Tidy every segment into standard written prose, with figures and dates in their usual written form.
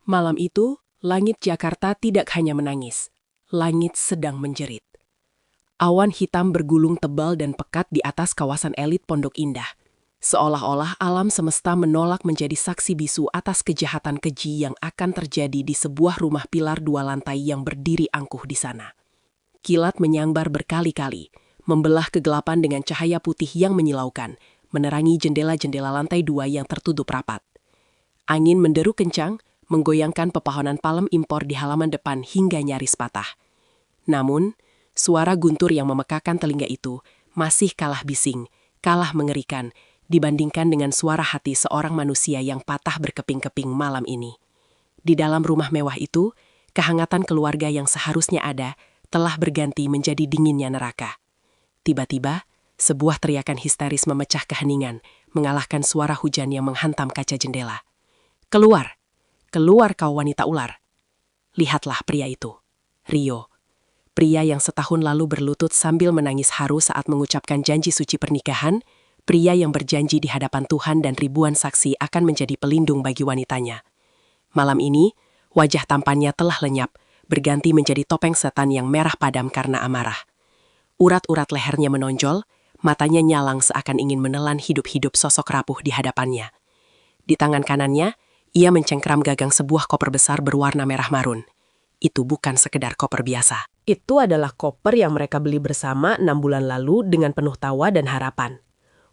Malam itu, langit Jakarta tidak hanya menangis, langit sedang menjerit. Awan hitam bergulung tebal dan pekat di atas kawasan elit Pondok Indah. Seolah-olah alam semesta menolak menjadi saksi bisu atas kejahatan keji yang akan terjadi di sebuah rumah pilar 2 lantai yang berdiri angkuh di sana. Kilat menyambar berkali-kali, membelah kegelapan dengan cahaya putih yang menyilaukan, menerangi jendela-jendela lantai 2 yang tertutup rapat. Angin menderu kencang, menggoyangkan pepohonan palem impor di halaman depan hingga nyaris patah. Namun, suara guntur yang memekakan telinga itu masih kalah bising, kalah mengerikan, dibandingkan dengan suara hati seorang manusia yang patah berkeping-keping malam ini. Di dalam rumah mewah itu, kehangatan keluarga yang seharusnya ada telah berganti menjadi dinginnya neraka. Tiba-tiba, sebuah teriakan histeris memecah keheningan, mengalahkan suara hujan yang menghantam kaca jendela. Keluar! Keluar kau wanita ular! Lihatlah pria itu, Rio. Pria yang setahun lalu berlutut sambil menangis haru saat mengucapkan janji suci pernikahan, pria yang berjanji di hadapan Tuhan dan ribuan saksi akan menjadi pelindung bagi wanitanya. Malam ini, wajah tampannya telah lenyap, berganti menjadi topeng setan yang merah padam karena amarah. Urat-urat lehernya menonjol, matanya nyalang seakan ingin menelan hidup-hidup sosok rapuh di hadapannya. Di tangan kanannya, ia mencengkram gagang sebuah koper besar berwarna merah marun. Itu bukan sekedar koper biasa. Itu adalah koper yang mereka beli bersama 6 bulan lalu dengan penuh tawa dan harapan.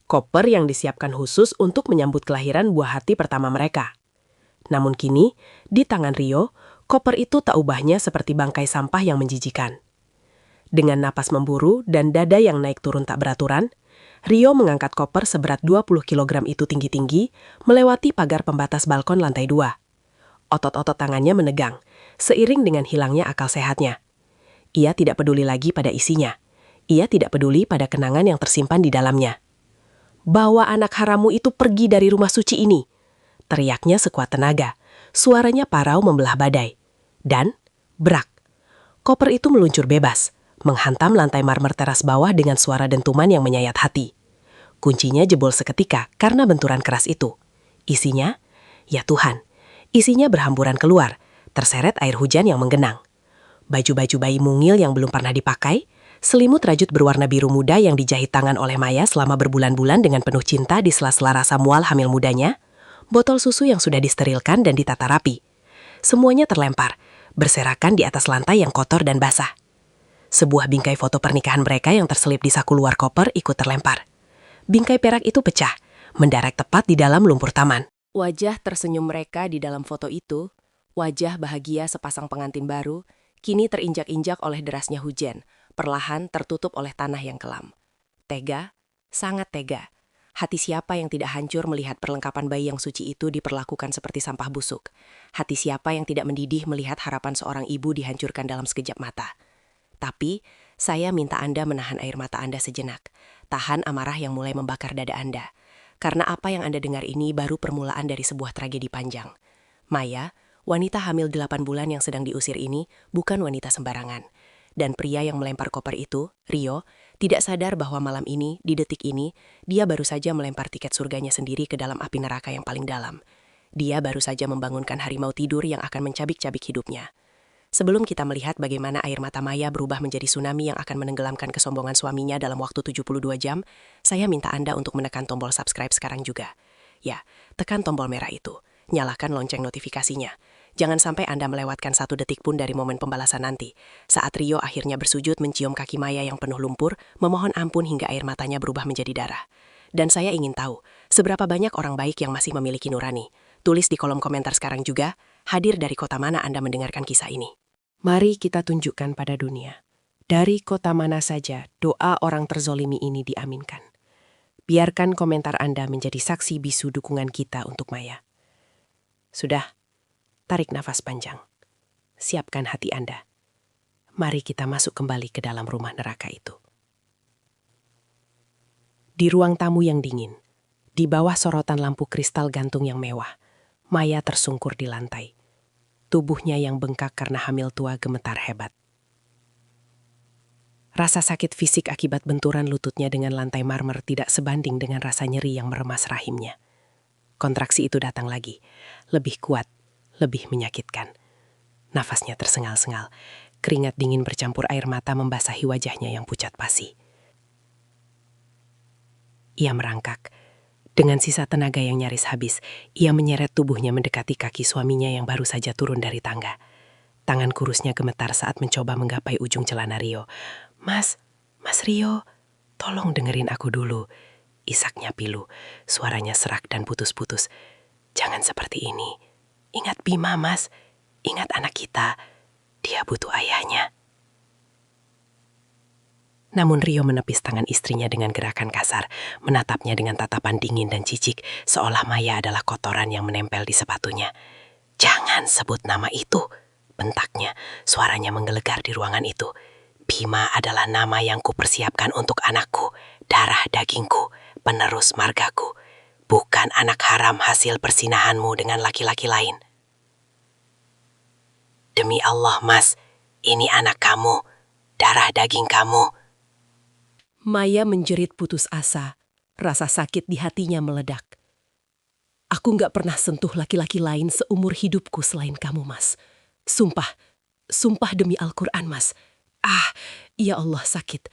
Koper yang disiapkan khusus untuk menyambut kelahiran buah hati pertama mereka. Namun kini, di tangan Rio, koper itu tak ubahnya seperti bangkai sampah yang menjijikan. Dengan napas memburu dan dada yang naik turun tak beraturan, Rio mengangkat koper seberat 20 kg itu tinggi-tinggi, melewati pagar pembatas balkon lantai 2. Otot-otot tangannya menegang, seiring dengan hilangnya akal sehatnya. Ia tidak peduli lagi pada isinya. Ia tidak peduli pada kenangan yang tersimpan di dalamnya. Bawa anak haramu itu pergi dari rumah suci ini, teriaknya sekuat tenaga. Suaranya parau membelah badai. Dan, brak. Koper itu meluncur bebas, menghantam lantai marmer teras bawah dengan suara dentuman yang menyayat hati. Kuncinya jebol seketika karena benturan keras itu. Isinya, ya Tuhan, isinya berhamburan keluar, terseret air hujan yang menggenang. Baju-baju bayi mungil yang belum pernah dipakai, selimut rajut berwarna biru muda yang dijahit tangan oleh Maya selama berbulan-bulan dengan penuh cinta di sela-sela rasa mual hamil mudanya, botol susu yang sudah disterilkan dan ditata rapi. Semuanya terlempar, berserakan di atas lantai yang kotor dan basah. Sebuah bingkai foto pernikahan mereka yang terselip di saku luar koper ikut terlempar. Bingkai perak itu pecah, mendarat tepat di dalam lumpur taman. Wajah tersenyum mereka di dalam foto itu, wajah bahagia sepasang pengantin baru, kini terinjak-injak oleh derasnya hujan, perlahan tertutup oleh tanah yang kelam. Tega, sangat tega. Hati siapa yang tidak hancur melihat perlengkapan bayi yang suci itu diperlakukan seperti sampah busuk? Hati siapa yang tidak mendidih melihat harapan seorang ibu dihancurkan dalam sekejap mata? Tapi, saya minta Anda menahan air mata Anda sejenak. Tahan amarah yang mulai membakar dada Anda. Karena apa yang Anda dengar ini baru permulaan dari sebuah tragedi panjang. Maya, wanita hamil 8 bulan yang sedang diusir ini, bukan wanita sembarangan. Dan pria yang melempar koper itu, Rio, tidak sadar bahwa malam ini, di detik ini, dia baru saja melempar tiket surganya sendiri ke dalam api neraka yang paling dalam. Dia baru saja membangunkan harimau tidur yang akan mencabik-cabik hidupnya. Sebelum kita melihat bagaimana air mata Maya berubah menjadi tsunami yang akan menenggelamkan kesombongan suaminya dalam waktu 72 jam, saya minta Anda untuk menekan tombol subscribe sekarang juga. Ya, tekan tombol merah itu. Nyalakan lonceng notifikasinya. Jangan sampai Anda melewatkan 1 detik pun dari momen pembalasan nanti. Saat Rio akhirnya bersujud mencium kaki Maya yang penuh lumpur, memohon ampun hingga air matanya berubah menjadi darah. Dan saya ingin tahu, seberapa banyak orang baik yang masih memiliki nurani. Tulis di kolom komentar sekarang juga, hadir dari kota mana Anda mendengarkan kisah ini. Mari kita tunjukkan pada dunia. Dari kota mana saja doa orang terzolimi ini diaminkan. Biarkan komentar Anda menjadi saksi bisu dukungan kita untuk Maya. Sudah, tarik nafas panjang. Siapkan hati Anda. Mari kita masuk kembali ke dalam rumah neraka itu. Di ruang tamu yang dingin, di bawah sorotan lampu kristal gantung yang mewah, Maya tersungkur di lantai. Tubuhnya yang bengkak karena hamil tua gemetar hebat. Rasa sakit fisik akibat benturan lututnya dengan lantai marmer tidak sebanding dengan rasa nyeri yang meremas rahimnya. Kontraksi itu datang lagi, lebih kuat, lebih menyakitkan. Nafasnya tersengal-sengal, keringat dingin bercampur air mata membasahi wajahnya yang pucat pasi. Ia merangkak. Dengan sisa tenaga yang nyaris habis, ia menyeret tubuhnya mendekati kaki suaminya yang baru saja turun dari tangga. Tangan kurusnya gemetar saat mencoba menggapai ujung celana Rio. Mas Rio, tolong dengerin aku dulu. Isaknya pilu, suaranya serak dan putus-putus. Jangan seperti ini. Ingat Bima, Mas. Ingat anak kita. Dia butuh ayahnya. Namun Rio menepis tangan istrinya dengan gerakan kasar, menatapnya dengan tatapan dingin dan cicik, seolah Maya adalah kotoran yang menempel di sepatunya. Jangan sebut nama itu, bentaknya, suaranya menggelegar di ruangan itu. Bima adalah nama yang kupersiapkan untuk anakku, darah dagingku, penerus margaku, bukan anak haram hasil persinahanmu dengan laki-laki lain. Demi Allah, Mas, ini anak kamu, darah daging kamu. Maya menjerit putus asa. Rasa sakit di hatinya meledak. Aku nggak pernah sentuh laki-laki lain seumur hidupku selain kamu, Mas. Sumpah demi Al-Quran, Mas. Ya Allah, sakit.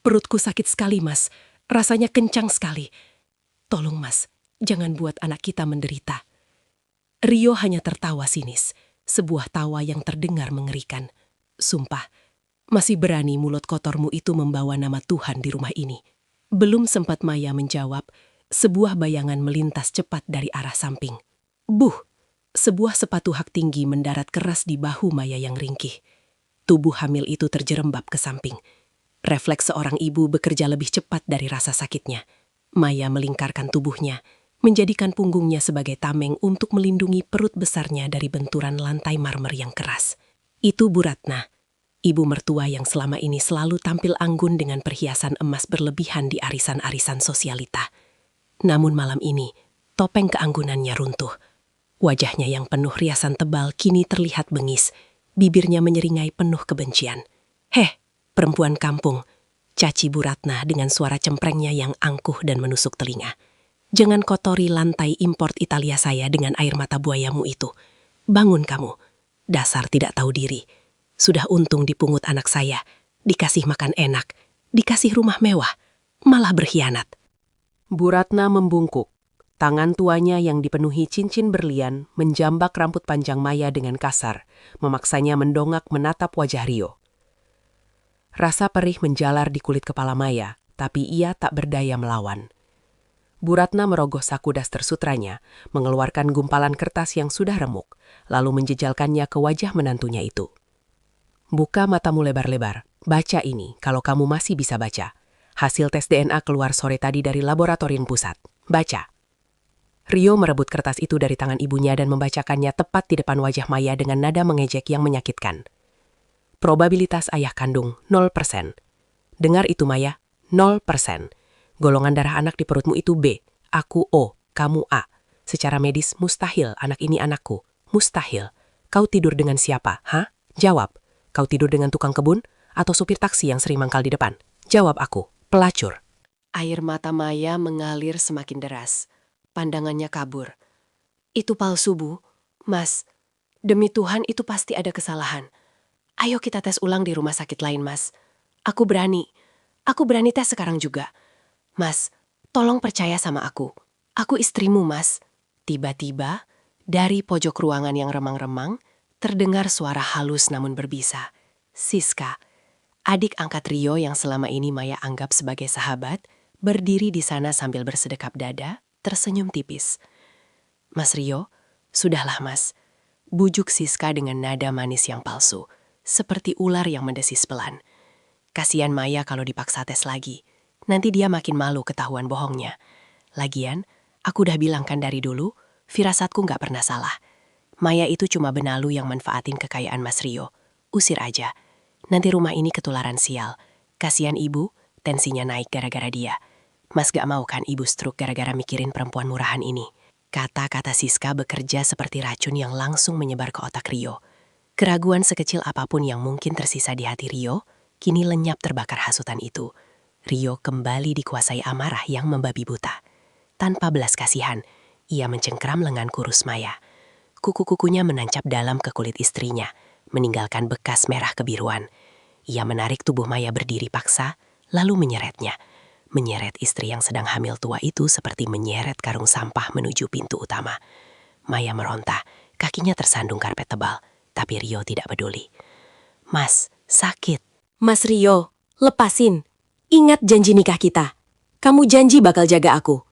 Perutku sakit sekali, Mas. Rasanya kencang sekali. Tolong, Mas, jangan buat anak kita menderita. Rio hanya tertawa sinis, sebuah tawa yang terdengar mengerikan. Sumpah, masih berani mulut kotormu itu membawa nama Tuhan di rumah ini. Belum sempat Maya menjawab, sebuah bayangan melintas cepat dari arah samping. Buh! Sebuah sepatu hak tinggi mendarat keras di bahu Maya yang ringkih. Tubuh hamil itu terjerembab ke samping. Refleks seorang ibu bekerja lebih cepat dari rasa sakitnya. Maya melingkarkan tubuhnya, menjadikan punggungnya sebagai tameng untuk melindungi perut besarnya dari benturan lantai marmer yang keras. Itu Bu Ratna, ibu mertua yang selama ini selalu tampil anggun dengan perhiasan emas berlebihan di arisan-arisan sosialita. Namun malam ini, topeng keanggunannya runtuh. Wajahnya yang penuh riasan tebal kini terlihat bengis, bibirnya menyeringai penuh kebencian. "Heh, perempuan kampung," caci Bu Ratna dengan suara cemprengnya yang angkuh dan menusuk telinga. "Jangan kotori lantai import Italia saya dengan air mata buayamu itu. Bangun kamu, dasar tidak tahu diri. Sudah untung dipungut anak saya, dikasih makan enak, dikasih rumah mewah, malah berkhianat." Bu Ratna membungkuk. Tangan tuanya yang dipenuhi cincin berlian menjambak rambut panjang Maya dengan kasar, memaksanya mendongak menatap wajah Rio. Rasa perih menjalar di kulit kepala Maya, tapi ia tak berdaya melawan. Bu Ratna merogoh saku daster sutranya, mengeluarkan gumpalan kertas yang sudah remuk, lalu menjejalkannya ke wajah menantunya itu. "Buka matamu lebar-lebar. Baca ini kalau kamu masih bisa baca. Hasil tes DNA keluar sore tadi dari laboratorium pusat. Baca." Rio merebut kertas itu dari tangan ibunya dan membacakannya tepat di depan wajah Maya dengan nada mengejek yang menyakitkan. "Probabilitas ayah kandung 0%. Dengar itu Maya, 0%. Golongan darah anak di perutmu itu B, aku O, kamu A. Secara medis mustahil anak ini anakku. Mustahil. Kau tidur dengan siapa, ha? Jawab. Kau tidur dengan tukang kebun atau supir taksi yang sering mangkal di depan? Jawab aku, pelacur." Air mata Maya mengalir semakin deras. Pandangannya kabur. "Itu palsu, Bu. Mas, demi Tuhan itu pasti ada kesalahan. Ayo kita tes ulang di rumah sakit lain, Mas. Aku berani. Aku berani tes sekarang juga. Mas, tolong percaya sama aku. Aku istrimu, Mas." Tiba-tiba, dari pojok ruangan yang remang-remang, terdengar suara halus namun berbisa. Siska, adik angkat Rio yang selama ini Maya anggap sebagai sahabat, berdiri di sana sambil bersedekap dada, tersenyum tipis. "Mas Rio, sudahlah Mas." Bujuk Siska dengan nada manis yang palsu, seperti ular yang mendesis pelan. "Kasihan Maya kalau dipaksa tes lagi. Nanti dia makin malu ketahuan bohongnya. Lagian, aku udah bilang kan dari dulu, firasatku nggak pernah salah. Maya itu cuma benalu yang manfaatin kekayaan Mas Rio. Usir aja. Nanti rumah ini ketularan sial. Kasihan ibu, tensinya naik gara-gara dia. Mas gak mau kan ibu stroke gara-gara mikirin perempuan murahan ini." Kata-kata Siska bekerja seperti racun yang langsung menyebar ke otak Rio. Keraguan sekecil apapun yang mungkin tersisa di hati Rio, kini lenyap terbakar hasutan itu. Rio kembali dikuasai amarah yang membabi buta. Tanpa belas kasihan, ia mencengkram lengan kurus Maya. Kuku-kukunya menancap dalam ke kulit istrinya, meninggalkan bekas merah kebiruan. Ia menarik tubuh Maya berdiri paksa, lalu menyeretnya. Menyeret istri yang sedang hamil tua itu seperti menyeret karung sampah menuju pintu utama. Maya meronta, kakinya tersandung karpet tebal, tapi Rio tidak peduli. Mas, sakit. Mas Rio, lepasin. Ingat janji nikah kita. Kamu janji bakal jaga aku.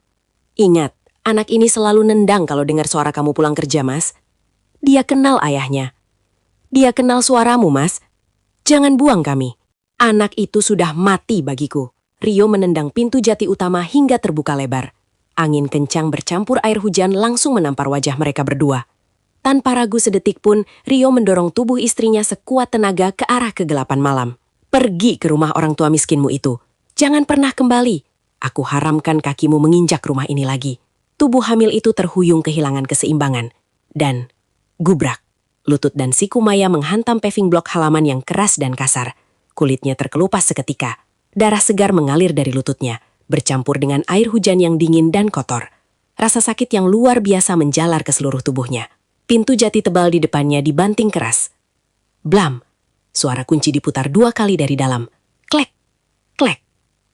Ingat, anak ini selalu nendang kalau dengar suara kamu pulang kerja, Mas. Dia kenal ayahnya. Dia kenal suaramu, Mas. Jangan buang kami. Anak itu sudah mati bagiku. Rio menendang pintu jati utama hingga terbuka lebar. Angin kencang bercampur air hujan langsung menampar wajah mereka berdua. Tanpa ragu sedetik pun, Rio mendorong tubuh istrinya sekuat tenaga ke arah kegelapan malam. Pergi ke rumah orang tua miskinmu itu. Jangan pernah kembali. Aku haramkan kakimu menginjak rumah ini lagi. Tubuh hamil itu terhuyung kehilangan keseimbangan. Dan gubrak. Lutut dan siku Maya menghantam paving blok halaman yang keras dan kasar. Kulitnya terkelupas seketika. Darah segar mengalir dari lututnya, bercampur dengan air hujan yang dingin dan kotor. Rasa sakit yang luar biasa menjalar ke seluruh tubuhnya. Pintu jati tebal di depannya dibanting keras. Blam! Suara kunci diputar 2 kali dari dalam. Klek! Klek!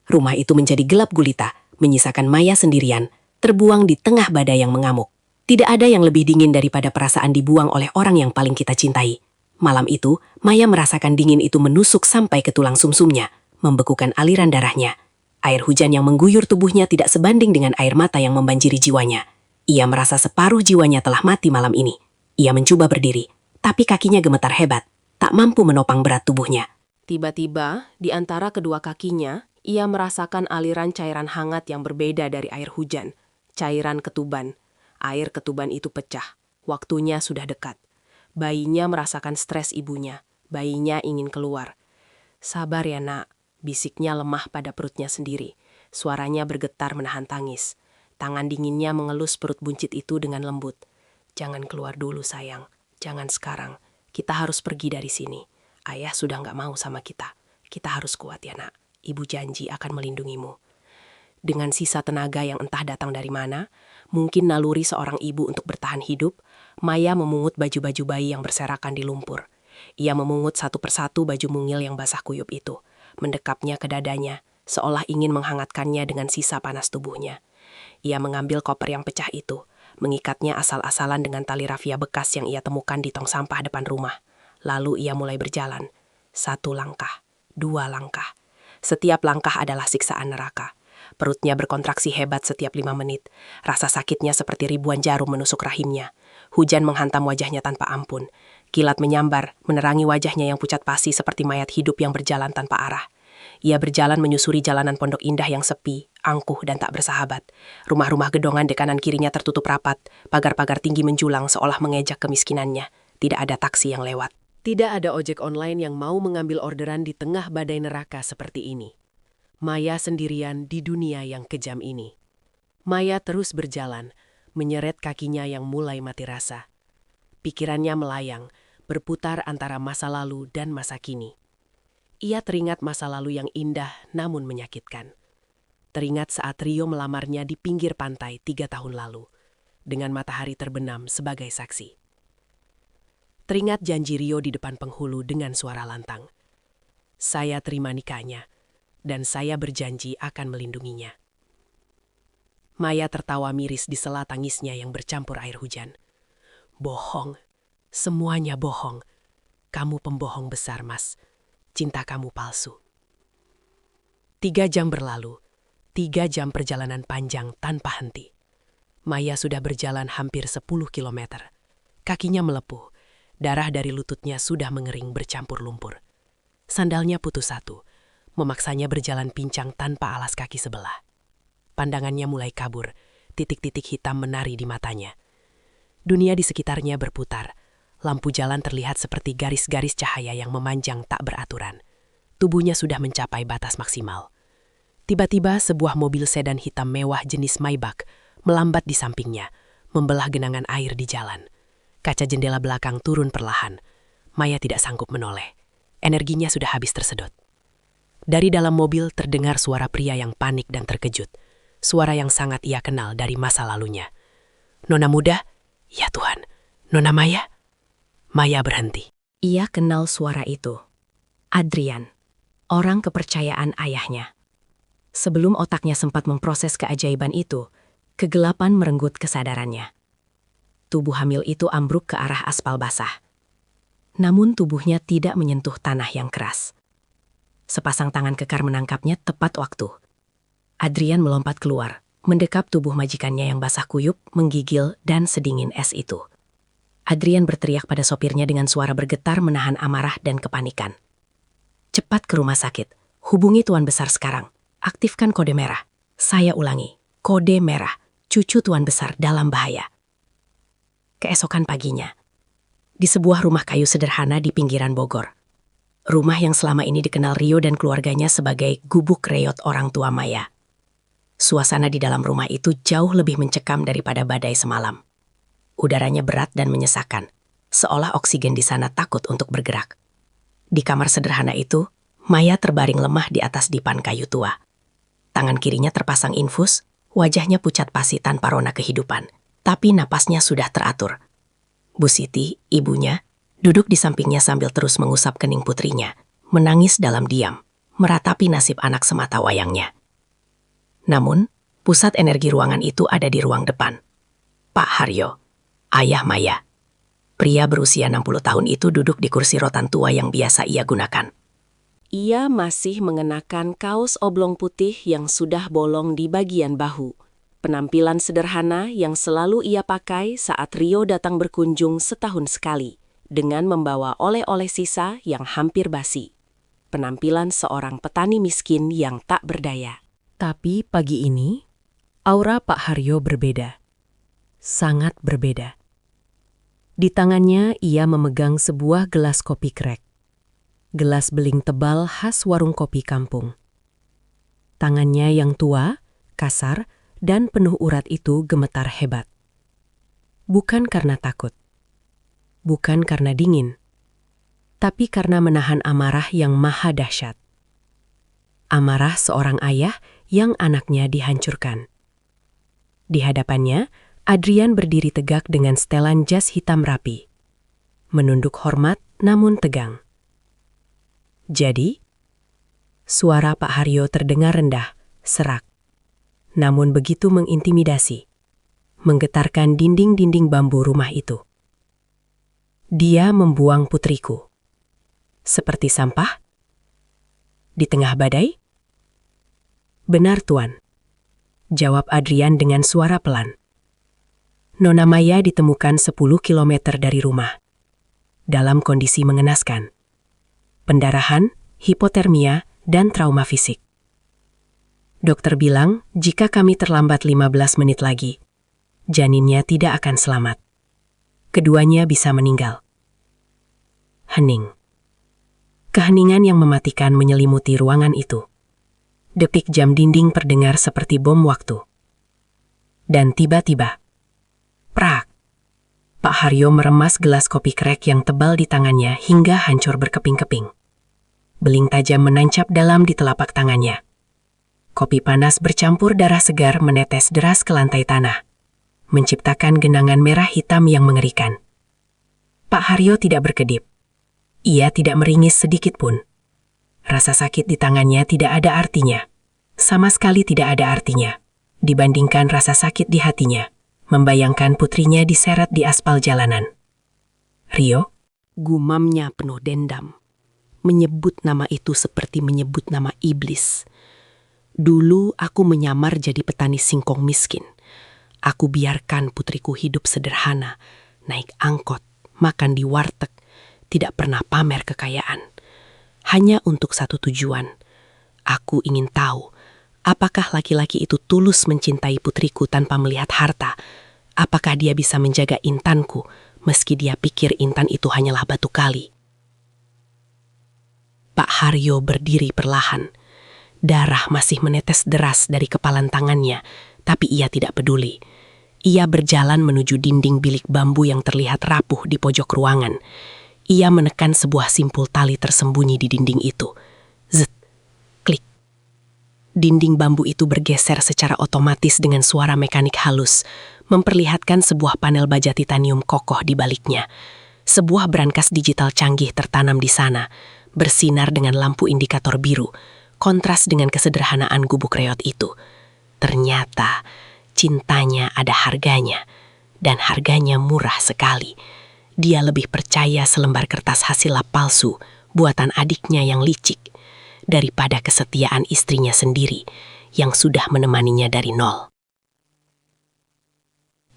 Rumah itu menjadi gelap gulita, menyisakan Maya sendirian, terbuang di tengah badai yang mengamuk. Tidak ada yang lebih dingin daripada perasaan dibuang oleh orang yang paling kita cintai. Malam itu, Maya merasakan dingin itu menusuk sampai ke tulang sumsumnya, membekukan aliran darahnya. Air hujan yang mengguyur tubuhnya tidak sebanding dengan air mata yang membanjiri jiwanya. Ia merasa separuh jiwanya telah mati malam ini. Ia mencoba berdiri, tapi kakinya gemetar hebat, tak mampu menopang berat tubuhnya. Tiba-tiba, di antara kedua kakinya, ia merasakan aliran cairan hangat yang berbeda dari air hujan. Cairan ketuban. Air ketuban itu pecah. Waktunya sudah dekat. Bayinya merasakan stres ibunya. Bayinya ingin keluar. Sabar ya nak. Bisiknya lemah pada perutnya sendiri. Suaranya bergetar menahan tangis. Tangan dinginnya mengelus perut buncit itu dengan lembut. Jangan keluar dulu sayang. Jangan sekarang. Kita harus pergi dari sini. Ayah sudah nggak mau sama kita. Kita harus kuat ya nak. Ibu janji akan melindungimu. Dengan sisa tenaga yang entah datang dari mana, mungkin naluri seorang ibu untuk bertahan hidup, Maya memungut baju-baju bayi yang berserakan di lumpur. Ia memungut satu persatu baju mungil yang basah kuyup itu. Mendekapnya ke dadanya, seolah ingin menghangatkannya dengan sisa panas tubuhnya. Ia mengambil koper yang pecah itu, mengikatnya asal-asalan dengan tali rafia bekas yang ia temukan di tong sampah depan rumah. Lalu ia mulai berjalan. 1 langkah, 2 langkah. Setiap langkah adalah siksaan neraka. Perutnya berkontraksi hebat setiap 5 menit. Rasa sakitnya seperti ribuan jarum menusuk rahimnya. Hujan menghantam wajahnya tanpa ampun. Kilat menyambar, menerangi wajahnya yang pucat pasi seperti mayat hidup yang berjalan tanpa arah. Ia berjalan menyusuri jalanan Pondok Indah yang sepi, angkuh dan tak bersahabat. Rumah-rumah gedongan di kanan kirinya tertutup rapat, pagar-pagar tinggi menjulang seolah mengejak kemiskinannya. Tidak ada taksi yang lewat. Tidak ada ojek online yang mau mengambil orderan di tengah badai neraka seperti ini. Maya sendirian di dunia yang kejam ini. Maya terus berjalan, menyeret kakinya yang mulai mati rasa. Pikirannya melayang, berputar antara masa lalu dan masa kini. Ia teringat masa lalu yang indah namun menyakitkan. Teringat saat Rio melamarnya di pinggir pantai 3 tahun lalu, dengan matahari terbenam sebagai saksi. Teringat janji Rio di depan penghulu dengan suara lantang. Saya terima nikahnya, dan saya berjanji akan melindunginya. Maya tertawa miris di sela tangisnya yang bercampur air hujan. Bohong, semuanya bohong. Kamu pembohong besar, Mas. Cinta kamu palsu. 3 jam berlalu, 3 jam perjalanan panjang tanpa henti. Maya sudah berjalan hampir 10 kilometer. Kakinya melepuh, darah dari lututnya sudah mengering bercampur lumpur. Sandalnya putus 1, memaksanya berjalan pincang tanpa alas kaki sebelah. Pandangannya mulai kabur, titik-titik hitam menari di matanya. Dunia di sekitarnya berputar. Lampu jalan terlihat seperti garis-garis cahaya yang memanjang tak beraturan. Tubuhnya sudah mencapai batas maksimal. Tiba-tiba sebuah mobil sedan hitam mewah jenis Maybach melambat di sampingnya, membelah genangan air di jalan. Kaca jendela belakang turun perlahan. Maya tidak sanggup menoleh. Energinya sudah habis tersedot. Dari dalam mobil terdengar suara pria yang panik dan terkejut. Suara yang sangat ia kenal dari masa lalunya. Nona muda? Ya Tuhan, Nona Maya? Maya berhenti. Ia kenal suara itu. Adrian, orang kepercayaan ayahnya. Sebelum otaknya sempat memproses keajaiban itu, kegelapan merenggut kesadarannya. Tubuh hamil itu ambruk ke arah aspal basah. Namun tubuhnya tidak menyentuh tanah yang keras. Sepasang tangan kekar menangkapnya tepat waktu. Adrian melompat keluar, mendekap tubuh majikannya yang basah kuyup, menggigil, dan sedingin es itu. Adrian berteriak pada sopirnya dengan suara bergetar menahan amarah dan kepanikan. Cepat ke rumah sakit. Hubungi Tuan Besar sekarang. Aktifkan kode merah. Saya ulangi. Kode merah. Cucu Tuan Besar dalam bahaya. Keesokan paginya, di sebuah rumah kayu sederhana di pinggiran Bogor. Rumah yang selama ini dikenal Rio dan keluarganya sebagai gubuk reot orang tua Maya. Suasana di dalam rumah itu jauh lebih mencekam daripada badai semalam. Udaranya berat dan menyesakan, seolah oksigen di sana takut untuk bergerak. Di kamar sederhana itu, Maya terbaring lemah di atas dipan kayu tua. Tangan kirinya terpasang infus, wajahnya pucat pasi tanpa rona kehidupan, tapi napasnya sudah teratur. Bu Siti, ibunya, duduk di sampingnya sambil terus mengusap kening putrinya, menangis dalam diam, meratapi nasib anak semata wayangnya. Namun, pusat energi ruangan itu ada di ruang depan. Pak Haryo, ayah Maya. Pria berusia 60 tahun itu duduk di kursi rotan tua yang biasa ia gunakan. Ia masih mengenakan kaos oblong putih yang sudah bolong di bagian bahu. Penampilan sederhana yang selalu ia pakai saat Rio datang berkunjung setahun sekali, dengan membawa oleh-oleh sisa yang hampir basi. Penampilan seorang petani miskin yang tak berdaya. Tapi pagi ini, aura Pak Haryo berbeda. Sangat berbeda. Di tangannya ia memegang sebuah gelas kopi krek. Gelas beling tebal khas warung kopi kampung. Tangannya yang tua, kasar, dan penuh urat itu gemetar hebat. Bukan karena takut. Bukan karena dingin. Tapi karena menahan amarah yang maha dahsyat. Amarah seorang ayah yang anaknya dihancurkan. Di hadapannya, Adrian berdiri tegak dengan setelan jas hitam rapi. Menunduk hormat namun tegang. Jadi, suara Pak Haryo terdengar rendah, serak. Namun begitu mengintimidasi, menggetarkan dinding-dinding bambu rumah itu. Dia membuang putriku. Seperti sampah? Di tengah badai? Benar, Tuan. Jawab Adrian dengan suara pelan. Nona Maya ditemukan 10 kilometer dari rumah. Dalam kondisi mengenaskan. Pendarahan, hipotermia, dan trauma fisik. Dokter bilang, jika kami terlambat 15 menit lagi, janinnya tidak akan selamat. Keduanya bisa meninggal. Hening. Keheningan yang mematikan menyelimuti ruangan itu. Detik jam dinding terdengar seperti bom waktu. Dan tiba-tiba, prak! Pak Haryo meremas gelas kopi krek yang tebal di tangannya hingga hancur berkeping-keping. Beling tajam menancap dalam di telapak tangannya. Kopi panas bercampur darah segar menetes deras ke lantai tanah, menciptakan genangan merah hitam yang mengerikan. Pak Haryo tidak berkedip. Ia tidak meringis sedikit pun. Rasa sakit di tangannya tidak ada artinya. Sama sekali tidak ada artinya. Dibandingkan rasa sakit di hatinya, membayangkan putrinya diseret di aspal jalanan. Rio? Gumamnya penuh dendam. Menyebut nama itu seperti menyebut nama iblis. Dulu aku menyamar jadi petani singkong miskin. Aku biarkan putriku hidup sederhana, naik angkot, makan di warteg, tidak pernah pamer kekayaan. Hanya untuk satu tujuan. Aku ingin tahu, apakah laki-laki itu tulus mencintai putriku tanpa melihat harta? Apakah dia bisa menjaga Intanku, meski dia pikir Intan itu hanyalah batu kali? Pak Haryo berdiri perlahan. Darah masih menetes deras dari kepalan tangannya, tapi ia tidak peduli. Ia berjalan menuju dinding bilik bambu yang terlihat rapuh di pojok ruangan. Ia menekan sebuah simpul tali tersembunyi di dinding itu. Zet, klik. Dinding bambu itu bergeser secara otomatis dengan suara mekanik halus, memperlihatkan sebuah panel baja titanium kokoh di baliknya. Sebuah brankas digital canggih tertanam di sana, bersinar dengan lampu indikator biru, kontras dengan kesederhanaan gubuk reot itu. Ternyata, cintanya ada harganya, dan harganya murah sekali. Dia lebih percaya selembar kertas hasil lap palsu, buatan adiknya yang licik, daripada kesetiaan istrinya sendiri yang sudah menemaninya dari nol.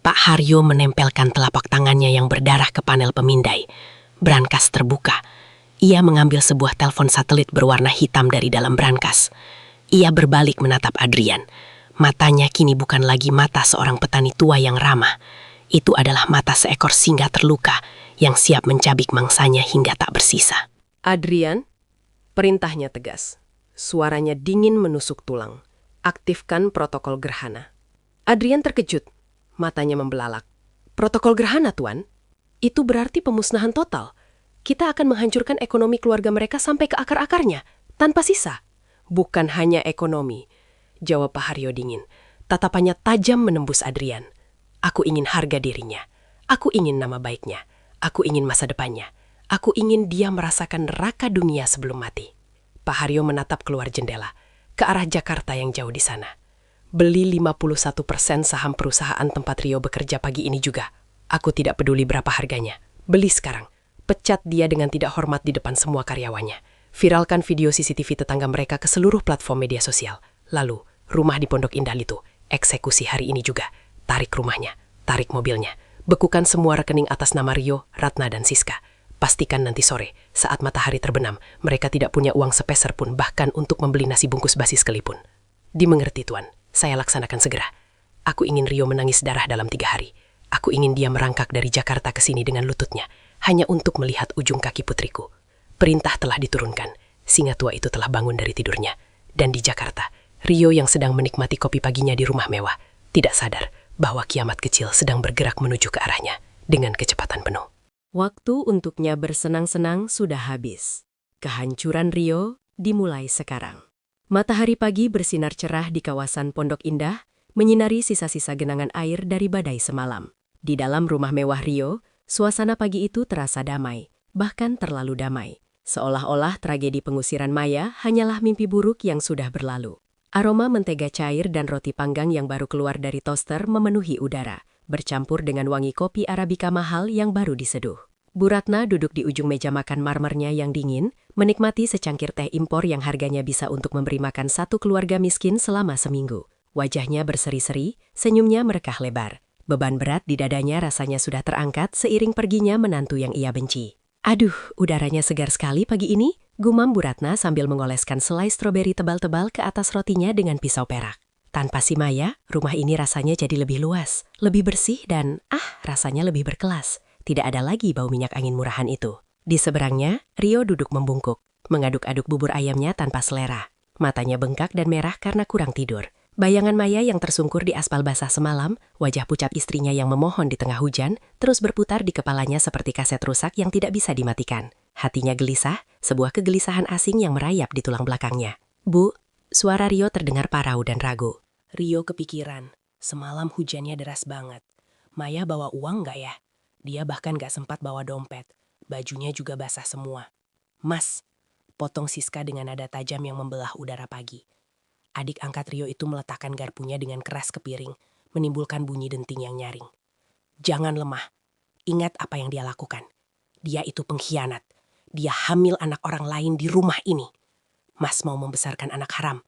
Pak Haryo menempelkan telapak tangannya yang berdarah ke panel pemindai. Brankas terbuka. Ia mengambil sebuah telepon satelit berwarna hitam dari dalam brankas. Ia berbalik menatap Adrian. Matanya kini bukan lagi mata seorang petani tua yang ramah. Itu adalah mata seekor singa terluka yang siap mencabik mangsanya hingga tak bersisa. Adrian, perintahnya tegas. Suaranya dingin menusuk tulang. Aktifkan protokol gerhana. Adrian terkejut. Matanya membelalak. Protokol gerhana, Tuan? Itu berarti pemusnahan total. Kita akan menghancurkan ekonomi keluarga mereka sampai ke akar-akarnya, tanpa sisa. Bukan hanya ekonomi, jawab Pak Haryo dingin. Tatapannya tajam menembus Adrian. Aku ingin harga dirinya. Aku ingin nama baiknya. Aku ingin masa depannya. Aku ingin dia merasakan neraka dunia sebelum mati. Pak Haryo menatap keluar jendela, ke arah Jakarta yang jauh di sana. Beli 51% saham perusahaan tempat Rio bekerja pagi ini juga. Aku tidak peduli berapa harganya. Beli sekarang. Pecat dia dengan tidak hormat di depan semua karyawannya. Viralkan video CCTV tetangga mereka ke seluruh platform media sosial. Lalu, rumah di Pondok Indah itu, eksekusi hari ini juga. Tarik rumahnya, tarik mobilnya. Bekukan semua rekening atas nama Rio, Ratna, dan Siska. Pastikan nanti sore, saat matahari terbenam, mereka tidak punya uang sepeser pun bahkan untuk membeli nasi bungkus basi sekalipun. Dimengerti, Tuan. Saya laksanakan segera. Aku ingin Rio menangis darah dalam 3 hari. Aku ingin dia merangkak dari Jakarta ke sini dengan lututnya, hanya untuk melihat ujung kaki putriku. Perintah telah diturunkan. Singa tua itu telah bangun dari tidurnya. Dan di Jakarta, Rio yang sedang menikmati kopi paginya di rumah mewah, tidak sadar bahwa kiamat kecil sedang bergerak menuju ke arahnya dengan kecepatan penuh. Waktu untuknya bersenang-senang sudah habis. Kehancuran Rio dimulai sekarang. Matahari pagi bersinar cerah di kawasan Pondok Indah, menyinari sisa-sisa genangan air dari badai semalam. Di dalam rumah mewah Rio, suasana pagi itu terasa damai, bahkan terlalu damai. Seolah-olah tragedi pengusiran Maya hanyalah mimpi buruk yang sudah berlalu. Aroma mentega cair dan roti panggang yang baru keluar dari toaster memenuhi udara, bercampur dengan wangi kopi Arabica mahal yang baru diseduh. Bu Ratna duduk di ujung meja makan marmernya yang dingin, menikmati secangkir teh impor yang harganya bisa untuk memberi makan satu keluarga miskin selama seminggu. Wajahnya berseri-seri, senyumnya merekah lebar. Beban berat di dadanya rasanya sudah terangkat seiring perginya menantu yang ia benci. Aduh, udaranya segar sekali pagi ini, gumam Bu Ratna sambil mengoleskan selai stroberi tebal-tebal ke atas rotinya dengan pisau perak. Tanpa si Maya, rumah ini rasanya jadi lebih luas, lebih bersih dan, rasanya lebih berkelas. Tidak ada lagi bau minyak angin murahan itu. Di seberangnya, Rio duduk membungkuk, mengaduk-aduk bubur ayamnya tanpa selera. Matanya bengkak dan merah karena kurang tidur. Bayangan Maya yang tersungkur di aspal basah semalam, wajah pucat istrinya yang memohon di tengah hujan, terus berputar di kepalanya seperti kaset rusak yang tidak bisa dimatikan. Hatinya gelisah, sebuah kegelisahan asing yang merayap di tulang belakangnya. Bu, suara Rio terdengar parau dan ragu. Rio kepikiran, semalam hujannya deras banget. Maya bawa uang nggak ya? Dia bahkan gak sempat bawa dompet. Bajunya juga basah semua. Mas, potong Siska dengan nada tajam yang membelah udara pagi. Adik angkat Rio itu meletakkan garpunya dengan keras ke piring, menimbulkan bunyi denting yang nyaring. Jangan lemah. Ingat apa yang dia lakukan. Dia itu pengkhianat. Dia hamil anak orang lain di rumah ini. Mas mau membesarkan anak haram.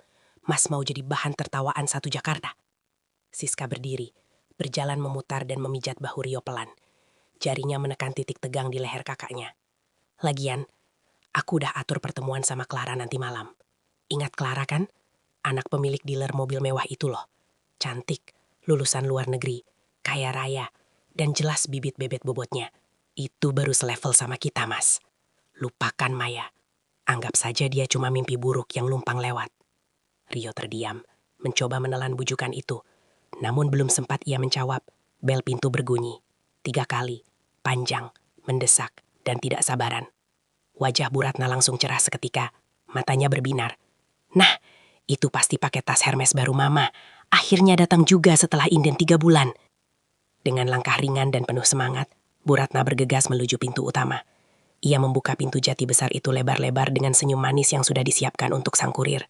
Mas mau jadi bahan tertawaan satu Jakarta. Siska berdiri, berjalan memutar dan memijat bahu Rio pelan. Jarinya menekan titik tegang di leher kakaknya. Lagian, aku udah atur pertemuan sama Clara nanti malam. Ingat Clara kan? Anak pemilik dealer mobil mewah itu loh. Cantik, lulusan luar negeri, kaya raya, dan jelas bibit bebet bobotnya. Itu baru selevel sama kita, Mas. Lupakan Maya. Anggap saja dia cuma mimpi buruk yang lumpang lewat. Rio terdiam, mencoba menelan bujukan itu. Namun belum sempat ia menjawab, bel pintu berbunyi. 3 kali, panjang, mendesak, dan tidak sabaran. Wajah Bu Ratna langsung cerah seketika, matanya berbinar. Nah, Itu pasti pakai tas Hermes baru Mama. Akhirnya datang juga setelah inden 3 bulan. Dengan langkah ringan dan penuh semangat, Bu Ratna bergegas menuju pintu utama. Ia membuka pintu jati besar itu lebar-lebar dengan senyum manis yang sudah disiapkan untuk sang kurir.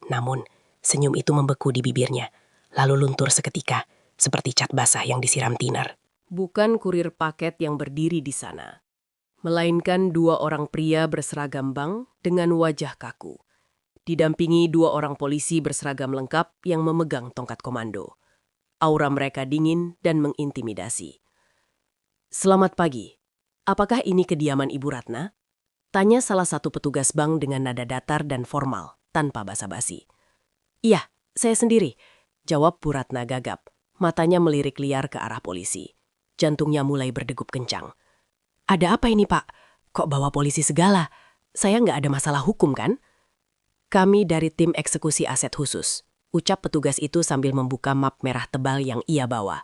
Namun, senyum itu membeku di bibirnya, lalu luntur seketika, seperti cat basah yang disiram tiner. Bukan kurir paket yang berdiri di sana, melainkan 2 orang pria berseragam bank dengan wajah kaku, didampingi 2 orang polisi berseragam lengkap yang memegang tongkat komando. Aura mereka dingin dan mengintimidasi. "Selamat pagi. Apakah ini kediaman Ibu Ratna?" Tanya salah satu petugas bank dengan nada datar dan formal, tanpa basa-basi. "Iya, saya sendiri," jawab Bu Ratna gagap. Matanya melirik liar ke arah polisi. Jantungnya mulai berdegup kencang. "Ada apa ini, Pak? Kok bawa polisi segala? Saya nggak ada masalah hukum, kan?" "Kami dari tim eksekusi aset khusus," ucap petugas itu sambil membuka map merah tebal yang ia bawa.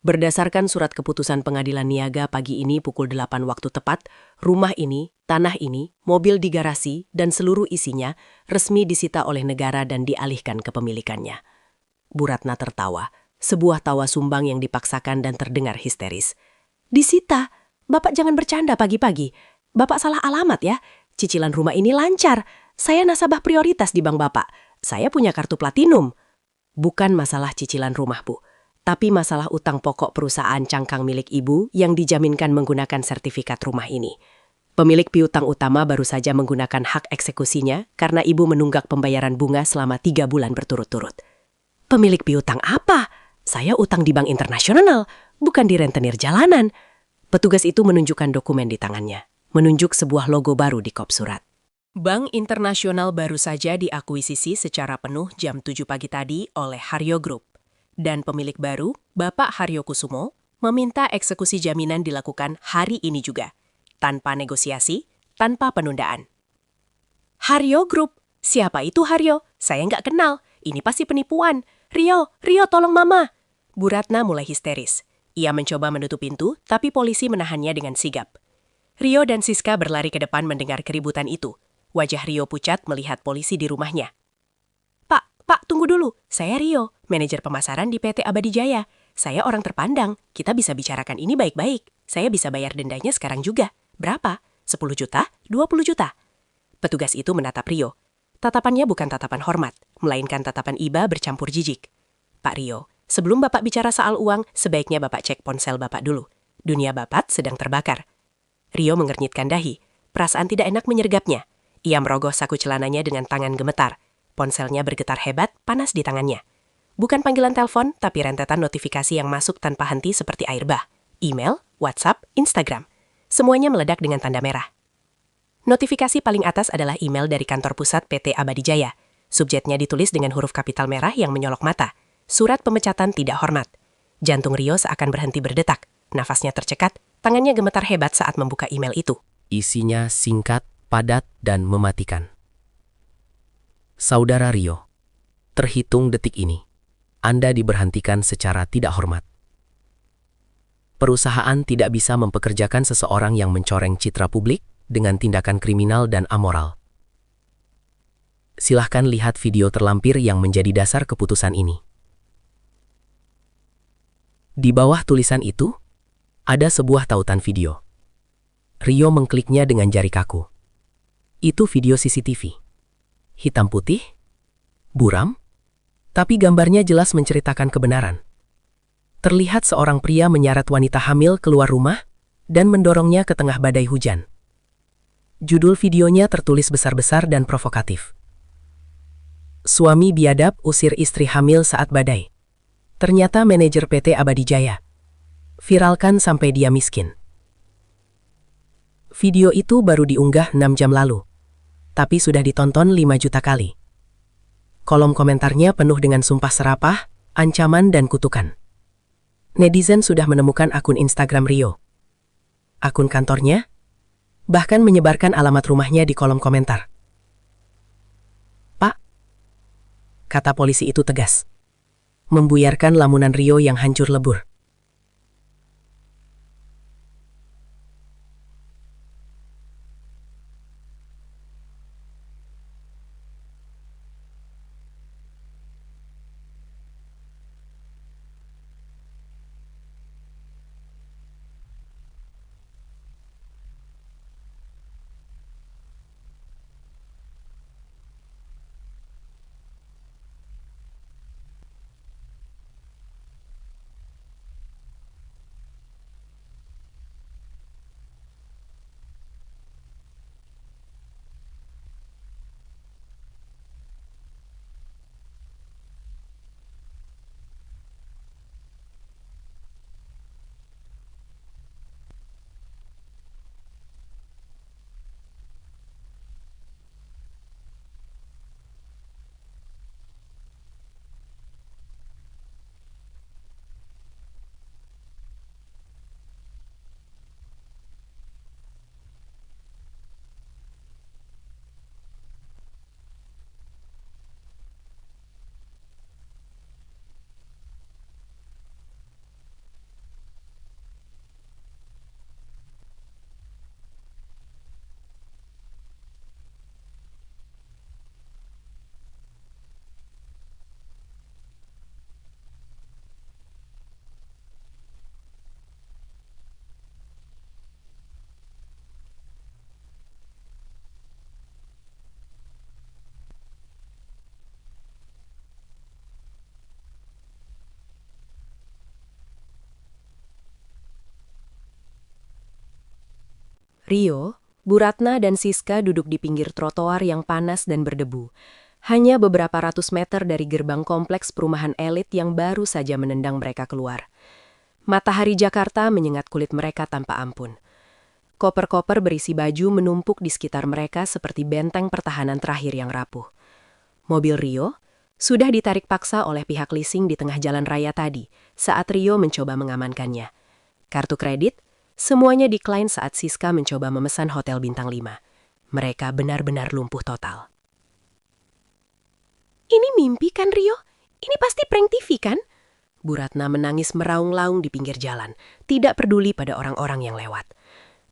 "Berdasarkan surat keputusan pengadilan niaga pagi ini pukul 8 waktu tepat, rumah ini, tanah ini, mobil di garasi, dan seluruh isinya resmi disita oleh negara dan dialihkan ke pemilikannya." Bu Ratna tertawa, sebuah tawa sumbang yang dipaksakan dan terdengar histeris. "Disita? Bapak jangan bercanda pagi-pagi. Bapak salah alamat ya. Cicilan rumah ini lancar. Saya nasabah prioritas di bank Bapak. Saya punya kartu platinum." "Bukan masalah cicilan rumah, Bu. Tapi masalah utang pokok perusahaan cangkang milik Ibu yang dijaminkan menggunakan sertifikat rumah ini. Pemilik piutang utama baru saja menggunakan hak eksekusinya karena Ibu menunggak pembayaran bunga selama 3 bulan berturut-turut." "Pemilik piutang apa? Saya utang di bank internasional, bukan di rentenir jalanan." Petugas itu menunjukkan dokumen di tangannya, menunjuk sebuah logo baru di kop surat. Bank Internasional baru saja diakuisisi secara penuh jam 7 pagi tadi oleh Haryo Group. Dan pemilik baru, Bapak Haryo Kusumo, meminta eksekusi jaminan dilakukan hari ini juga, tanpa negosiasi, tanpa penundaan. "Haryo Group? Siapa itu Haryo? Saya nggak kenal. Ini pasti penipuan. Rio tolong Mama." Bu Ratna mulai histeris. Ia mencoba menutup pintu, tapi polisi menahannya dengan sigap. Rio dan Siska berlari ke depan mendengar keributan itu. Wajah Rio pucat melihat polisi di rumahnya. Pak, tunggu dulu. Saya Rio, manajer pemasaran di PT Abadi Jaya. Saya orang terpandang. Kita bisa bicarakan ini baik-baik. Saya bisa bayar dendanya sekarang juga. Berapa? 10 juta? 20 juta?" Petugas itu menatap Rio. Tatapannya bukan tatapan hormat, melainkan tatapan iba bercampur jijik. "Pak Rio, sebelum Bapak bicara soal uang, sebaiknya Bapak cek ponsel Bapak dulu. Dunia Bapak sedang terbakar." Rio mengernyitkan dahi. Perasaan tidak enak menyergapnya. Ia merogoh saku celananya dengan tangan gemetar. Ponselnya bergetar hebat, panas di tangannya. Bukan panggilan telepon, tapi rentetan notifikasi yang masuk tanpa henti seperti air bah. Email, WhatsApp, Instagram. Semuanya meledak dengan tanda merah. Notifikasi paling atas adalah email dari kantor pusat PT Abadi Jaya. Subjetnya ditulis dengan huruf kapital merah yang menyolok mata. Surat pemecatan tidak hormat. Jantung Rio seakan berhenti berdetak. Nafasnya tercekat, tangannya gemetar hebat saat membuka email itu. Isinya singkat, padat, dan mematikan. "Saudara Rio, terhitung detik ini, Anda diberhentikan secara tidak hormat. Perusahaan tidak bisa mempekerjakan seseorang yang mencoreng citra publik dengan tindakan kriminal dan amoral. Silahkan lihat video terlampir yang menjadi dasar keputusan ini." Di bawah tulisan itu, ada sebuah tautan video. Rio mengkliknya dengan jari kaku. Itu video CCTV. Hitam putih, buram, tapi gambarnya jelas menceritakan kebenaran. Terlihat seorang pria menyeret wanita hamil keluar rumah dan mendorongnya ke tengah badai hujan. Judul videonya tertulis besar-besar dan provokatif. "Suami biadab usir istri hamil saat badai. Ternyata manajer PT Abadi Jaya. Viralkan sampai dia miskin." Video itu baru diunggah 6 jam lalu, tapi sudah ditonton 5 juta kali. Kolom komentarnya penuh dengan sumpah serapah, ancaman, dan kutukan. Netizen sudah menemukan akun Instagram Rio, akun kantornya, bahkan menyebarkan alamat rumahnya di kolom komentar. "Pak," kata polisi itu tegas, membuyarkan lamunan Rio yang hancur lebur. Rio, Bu Ratna dan Siska duduk di pinggir trotoar yang panas dan berdebu. Hanya beberapa ratus meter dari gerbang kompleks perumahan elit yang baru saja menendang mereka keluar. Matahari Jakarta menyengat kulit mereka tanpa ampun. Koper-koper berisi baju menumpuk di sekitar mereka seperti benteng pertahanan terakhir yang rapuh. Mobil Rio sudah ditarik paksa oleh pihak leasing di tengah jalan raya tadi saat Rio mencoba mengamankannya. Kartu kredit, semuanya decline saat Siska mencoba memesan hotel bintang 5. Mereka benar-benar lumpuh total. Ini mimpi kan, Rio? Ini pasti prank TV kan? Bu Ratna menangis meraung-laung di pinggir jalan, tidak peduli pada orang-orang yang lewat.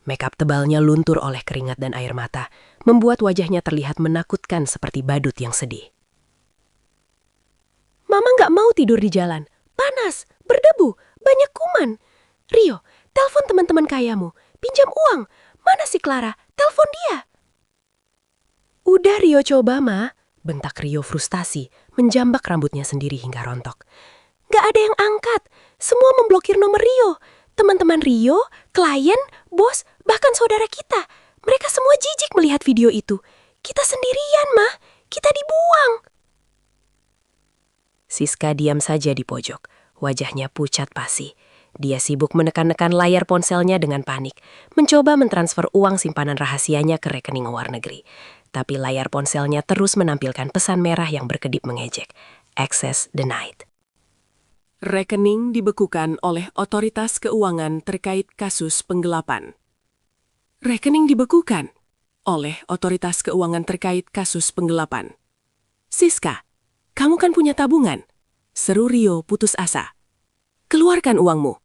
Makeup tebalnya luntur oleh keringat dan air mata, membuat wajahnya terlihat menakutkan seperti badut yang sedih. Mama nggak mau tidur di jalan. Panas, berdebu, banyak kuman. Rio, telepon teman-teman kayamu, pinjam uang. Mana si Clara? Telepon dia. Udah Rio coba, Ma. Bentak Rio frustasi, menjambak rambutnya sendiri hingga rontok. Gak ada yang angkat, semua memblokir nomor Rio. Teman-teman Rio, klien, bos, bahkan saudara kita. Mereka semua jijik melihat video itu. Kita sendirian, Ma. Kita dibuang. Siska diam saja di pojok, wajahnya pucat pasi. Dia sibuk menekan-nekan layar ponselnya dengan panik, mencoba mentransfer uang simpanan rahasianya ke rekening luar negeri. Tapi layar ponselnya terus menampilkan pesan merah yang berkedip mengejek. Access denied. Rekening dibekukan oleh otoritas keuangan terkait kasus penggelapan. Rekening dibekukan oleh otoritas keuangan terkait kasus penggelapan. Siska, kamu kan punya tabungan? Seru Rio putus asa. Keluarkan uangmu.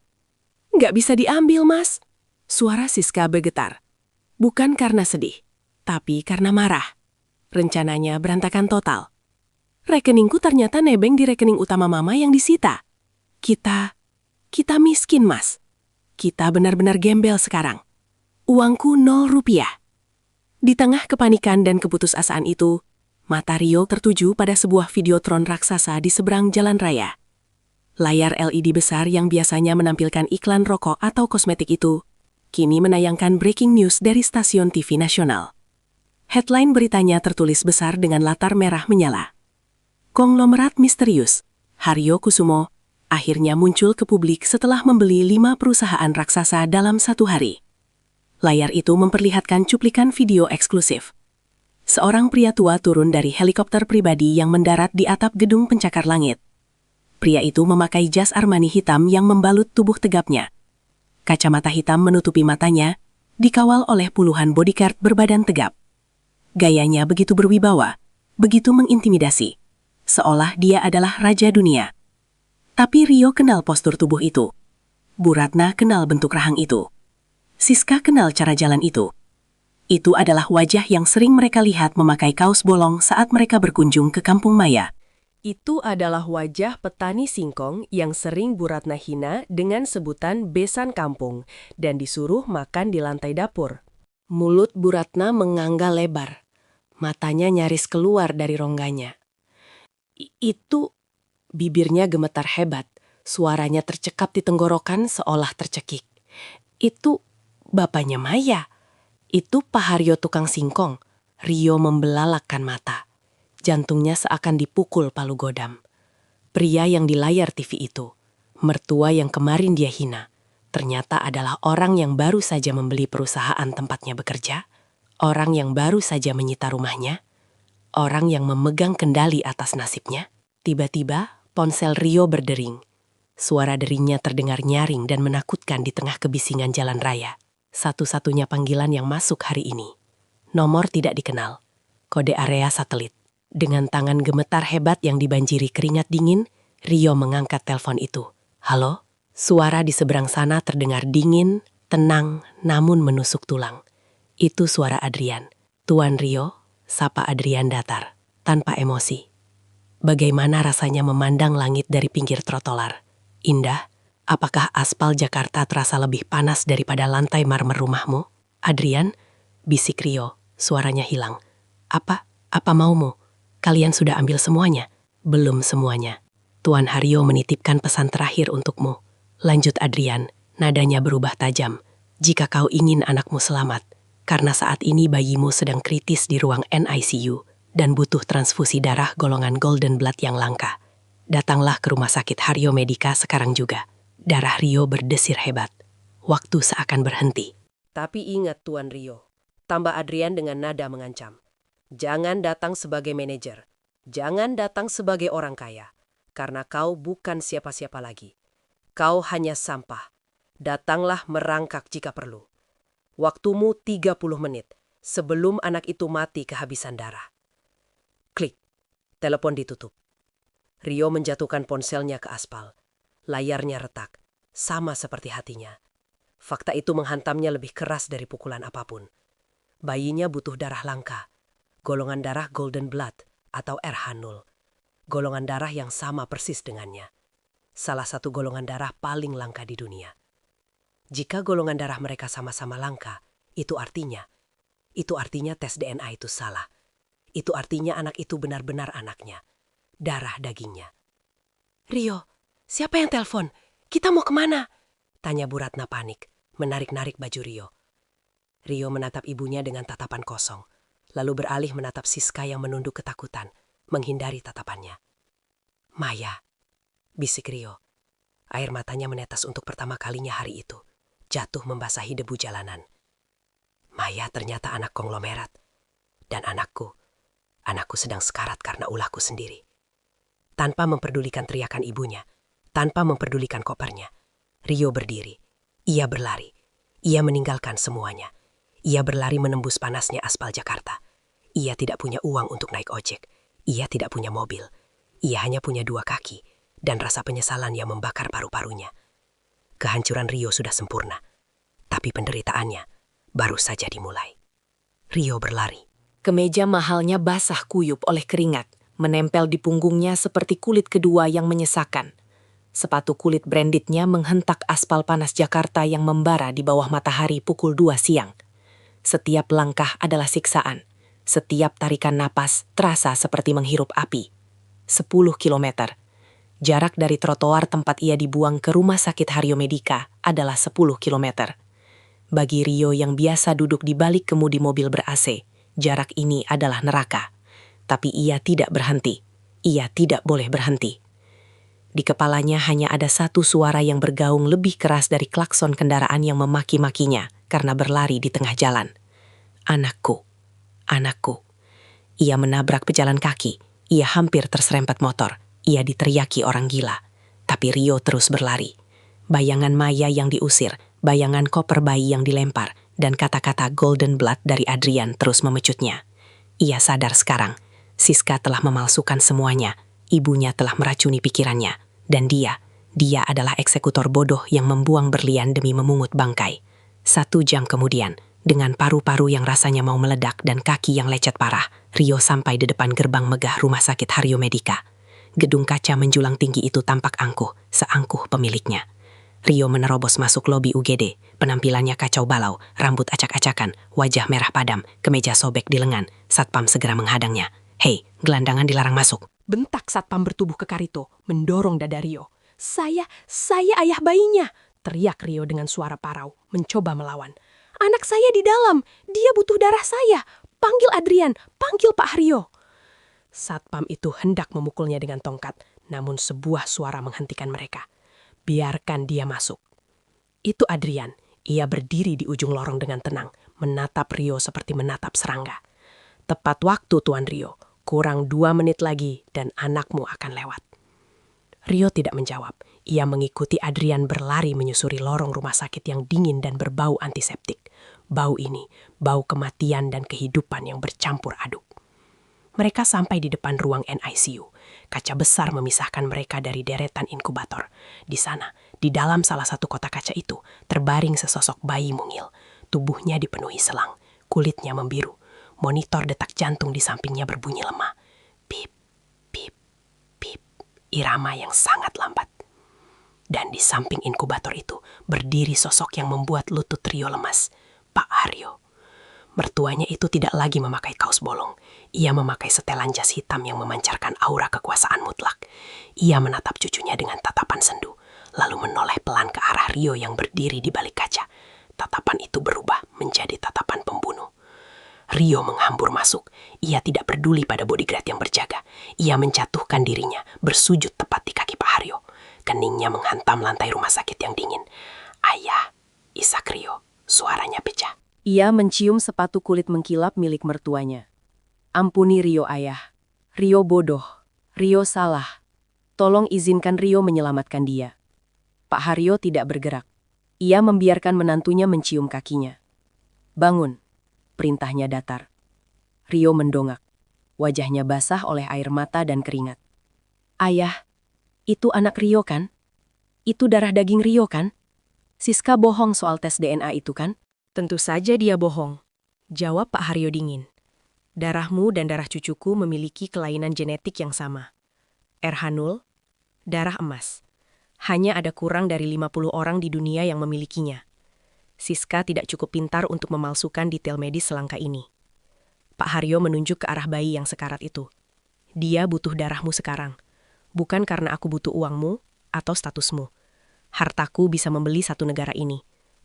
Nggak bisa diambil, Mas. Suara Siska bergetar. Bukan karena sedih, tapi karena marah. Rencananya berantakan total. Rekeningku ternyata nebeng di rekening utama Mama yang disita. Kita miskin, Mas. Kita benar-benar gembel sekarang. Uangku 0 rupiah. Di tengah kepanikan dan keputusasaan itu, mata Rio tertuju pada sebuah videotron raksasa di seberang jalan raya. Layar LED besar yang biasanya menampilkan iklan rokok atau kosmetik itu, kini menayangkan breaking news dari stasiun TV nasional. Headline beritanya tertulis besar dengan latar merah menyala. Konglomerat misterius, Haryo Kusumo, akhirnya muncul ke publik setelah membeli 5 perusahaan raksasa dalam 1 hari. Layar itu memperlihatkan cuplikan video eksklusif. Seorang pria tua turun dari helikopter pribadi yang mendarat di atap gedung pencakar langit. Pria itu memakai jas Armani hitam yang membalut tubuh tegapnya. Kacamata hitam menutupi matanya, dikawal oleh puluhan bodyguard berbadan tegap. Gayanya begitu berwibawa, begitu mengintimidasi, seolah dia adalah raja dunia. Tapi Rio kenal postur tubuh itu. Bu Ratna kenal bentuk rahang itu. Siska kenal cara jalan itu. Itu adalah wajah yang sering mereka lihat memakai kaos bolong saat mereka berkunjung ke Kampung Maya. Itu adalah wajah petani singkong yang sering Bu Ratna hina dengan sebutan besan kampung dan disuruh makan di lantai dapur. Mulut Bu Ratna mengangga lebar. Matanya nyaris keluar dari rongganya. Itu, bibirnya gemetar hebat. Suaranya tercekap di tenggorokan seolah tercekik. Itu bapaknya Maya. Itu Pak Haryo tukang singkong. Rio membelalakkan mata. Jantungnya seakan dipukul palu godam. Pria yang di layar TV itu, mertua yang kemarin dia hina, ternyata adalah orang yang baru saja membeli perusahaan tempatnya bekerja, orang yang baru saja menyita rumahnya, orang yang memegang kendali atas nasibnya. Tiba-tiba, ponsel Rio berdering. Suara deringnya terdengar nyaring dan menakutkan di tengah kebisingan jalan raya. Satu-satunya panggilan yang masuk hari ini. Nomor tidak dikenal. Kode area satelit. Dengan tangan gemetar hebat yang dibanjiri keringat dingin, Rio mengangkat telepon itu. Halo? Suara di seberang sana terdengar dingin, tenang, namun menusuk tulang. Itu suara Adrian. Tuan Rio, sapa Adrian datar, tanpa emosi. Bagaimana rasanya memandang langit dari pinggir trotoar? Indah, apakah aspal Jakarta terasa lebih panas daripada lantai marmer rumahmu? Adrian, bisik Rio, suaranya hilang. Apa maumu? Kalian sudah ambil semuanya? Belum semuanya. Tuan Haryo menitipkan pesan terakhir untukmu. Lanjut Adrian, nadanya berubah tajam. Jika kau ingin anakmu selamat, karena saat ini bayimu sedang kritis di ruang NICU dan butuh transfusi darah golongan Golden Blood yang langka. Datanglah ke rumah sakit Haryo Medica sekarang juga. Darah Rio berdesir hebat. Waktu seakan berhenti. Tapi ingat Tuan Rio, tambah Adrian dengan nada mengancam. Jangan datang sebagai manajer. Jangan datang sebagai orang kaya. Karena kau bukan siapa-siapa lagi. Kau hanya sampah. Datanglah merangkak jika perlu. Waktumu 30 menit sebelum anak itu mati kehabisan darah. Klik. Telepon ditutup. Rio menjatuhkan ponselnya ke aspal. Layarnya retak, sama seperti hatinya. Fakta itu menghantamnya lebih keras dari pukulan apapun. Bayinya butuh darah langka. Golongan darah Golden Blood atau RH0. Golongan darah yang sama persis dengannya. Salah satu golongan darah paling langka di dunia. Jika golongan darah mereka sama-sama langka, itu artinya tes DNA itu salah. Itu artinya anak itu benar-benar anaknya. Darah dagingnya. Rio, siapa yang telepon? Kita mau kemana? Tanya Bu Ratna panik, menarik-narik baju Rio. Rio menatap ibunya dengan tatapan kosong, lalu beralih menatap Siska yang menunduk ketakutan, menghindari tatapannya. Maya, bisik Rio. Air matanya menetes untuk pertama kalinya hari itu. Jatuh membasahi debu jalanan. Maya ternyata anak konglomerat. Dan anakku sedang sekarat karena ulahku sendiri. Tanpa memperdulikan teriakan ibunya, tanpa memperdulikan kopernya, Rio berdiri. Ia berlari. Ia meninggalkan semuanya. Ia berlari menembus panasnya aspal Jakarta. Ia tidak punya uang untuk naik ojek. Ia tidak punya mobil. Ia hanya punya 2 kaki dan rasa penyesalan yang membakar paru-parunya. Kehancuran Rio sudah sempurna, tapi penderitaannya baru saja dimulai. Rio berlari. Kemeja mahalnya basah kuyup oleh keringat, menempel di punggungnya seperti kulit kedua yang menyesakan. Sepatu kulit brandednya menghentak aspal panas Jakarta yang membara di bawah matahari pukul 2 siang. Setiap langkah adalah siksaan. Setiap tarikan napas terasa seperti menghirup api. 10 kilometer. Jarak dari trotoar tempat ia dibuang ke rumah sakit Haryo Medica adalah 10 kilometer. Bagi Rio yang biasa duduk di balik kemudi mobil ber-AC, jarak ini adalah neraka. Tapi ia tidak berhenti. Ia tidak boleh berhenti. Di kepalanya hanya ada satu suara yang bergaung lebih keras dari klakson kendaraan yang memaki-makinya karena berlari di tengah jalan. Anakku, anakku. Ia menabrak pejalan kaki. Ia hampir terserempet motor. Ia diteriaki orang gila. Tapi Rio terus berlari. Bayangan Maya yang diusir, bayangan koper bayi yang dilempar, dan kata-kata Golden Blood dari Adrian terus memecutnya. Ia sadar sekarang, Siska telah memalsukan semuanya. Ibunya telah meracuni pikirannya. Dan dia adalah eksekutor bodoh yang membuang berlian demi memungut bangkai. 1 jam kemudian, dengan paru-paru yang rasanya mau meledak dan kaki yang lecet parah, Rio sampai di depan gerbang megah rumah sakit Haryo Medica. Gedung kaca menjulang tinggi itu tampak angkuh, seangkuh pemiliknya. Rio menerobos masuk lobi UGD, penampilannya kacau balau, rambut acak-acakan, wajah merah padam, kemeja sobek di lengan. Satpam segera menghadangnya. Hei, gelandangan dilarang masuk. Bentak Satpam bertubuh ke Karito, mendorong dada Rio. Saya ayah bayinya, teriak Rio dengan suara parau, mencoba melawan. Anak saya di dalam, dia butuh darah saya. Panggil Adrian, panggil Pak Haryo. Satpam itu hendak memukulnya dengan tongkat, namun sebuah suara menghentikan mereka. Biarkan dia masuk. Itu Adrian. Ia berdiri di ujung lorong dengan tenang, menatap Rio seperti menatap serangga. Tepat waktu, Tuan Rio. Kurang 2 menit lagi dan anakmu akan lewat. Rio tidak menjawab. Ia mengikuti Adrian berlari menyusuri lorong rumah sakit yang dingin dan berbau antiseptik. Bau ini, bau kematian dan kehidupan yang bercampur aduk. Mereka sampai di depan ruang NICU. Kaca besar memisahkan mereka dari deretan inkubator. Di sana, di dalam salah satu kotak kaca itu, terbaring sesosok bayi mungil. Tubuhnya dipenuhi selang, kulitnya membiru. Monitor detak jantung di sampingnya berbunyi lemah. Pip, pip, pip. Irama yang sangat lambat. Dan di samping inkubator itu, berdiri sosok yang membuat lutut Rio lemas. Pak Haryo. Mertuanya itu tidak lagi memakai kaos bolong. Ia memakai setelan jas hitam yang memancarkan aura kekuasaan mutlak. Ia menatap cucunya dengan tatapan sendu, lalu menoleh pelan ke arah Rio yang berdiri di balik kaca. Tatapan itu berubah menjadi tatapan pembunuh. Rio menghambur masuk. Ia tidak peduli pada bodyguard yang berjaga. Ia menjatuhkan dirinya, bersujud tepat di kaki Pak Haryo. Keningnya menghantam lantai rumah sakit yang dingin. Ayah, isak Rio, suaranya pecah. Ia mencium sepatu kulit mengkilap milik mertuanya. Ampuni Rio ayah. Rio bodoh. Rio salah. Tolong izinkan Rio menyelamatkan dia. Pak Haryo tidak bergerak. Ia membiarkan menantunya mencium kakinya. Bangun. Perintahnya datar. Rio mendongak. Wajahnya basah oleh air mata dan keringat. Ayah, itu anak Rio kan? Itu darah daging Rio kan? Siska bohong soal tes DNA itu kan? Tentu saja dia bohong, jawab Pak Haryo dingin. Darahmu dan darah cucuku memiliki kelainan genetik yang sama. RH0, darah emas. Hanya ada kurang dari 50 orang di dunia yang memilikinya. Siska tidak cukup pintar untuk memalsukan detail medis selangka ini. Pak Haryo menunjuk ke arah bayi yang sekarat itu. Dia butuh darahmu sekarang. Bukan karena aku butuh uangmu atau statusmu. Hartaku bisa membeli satu negara ini.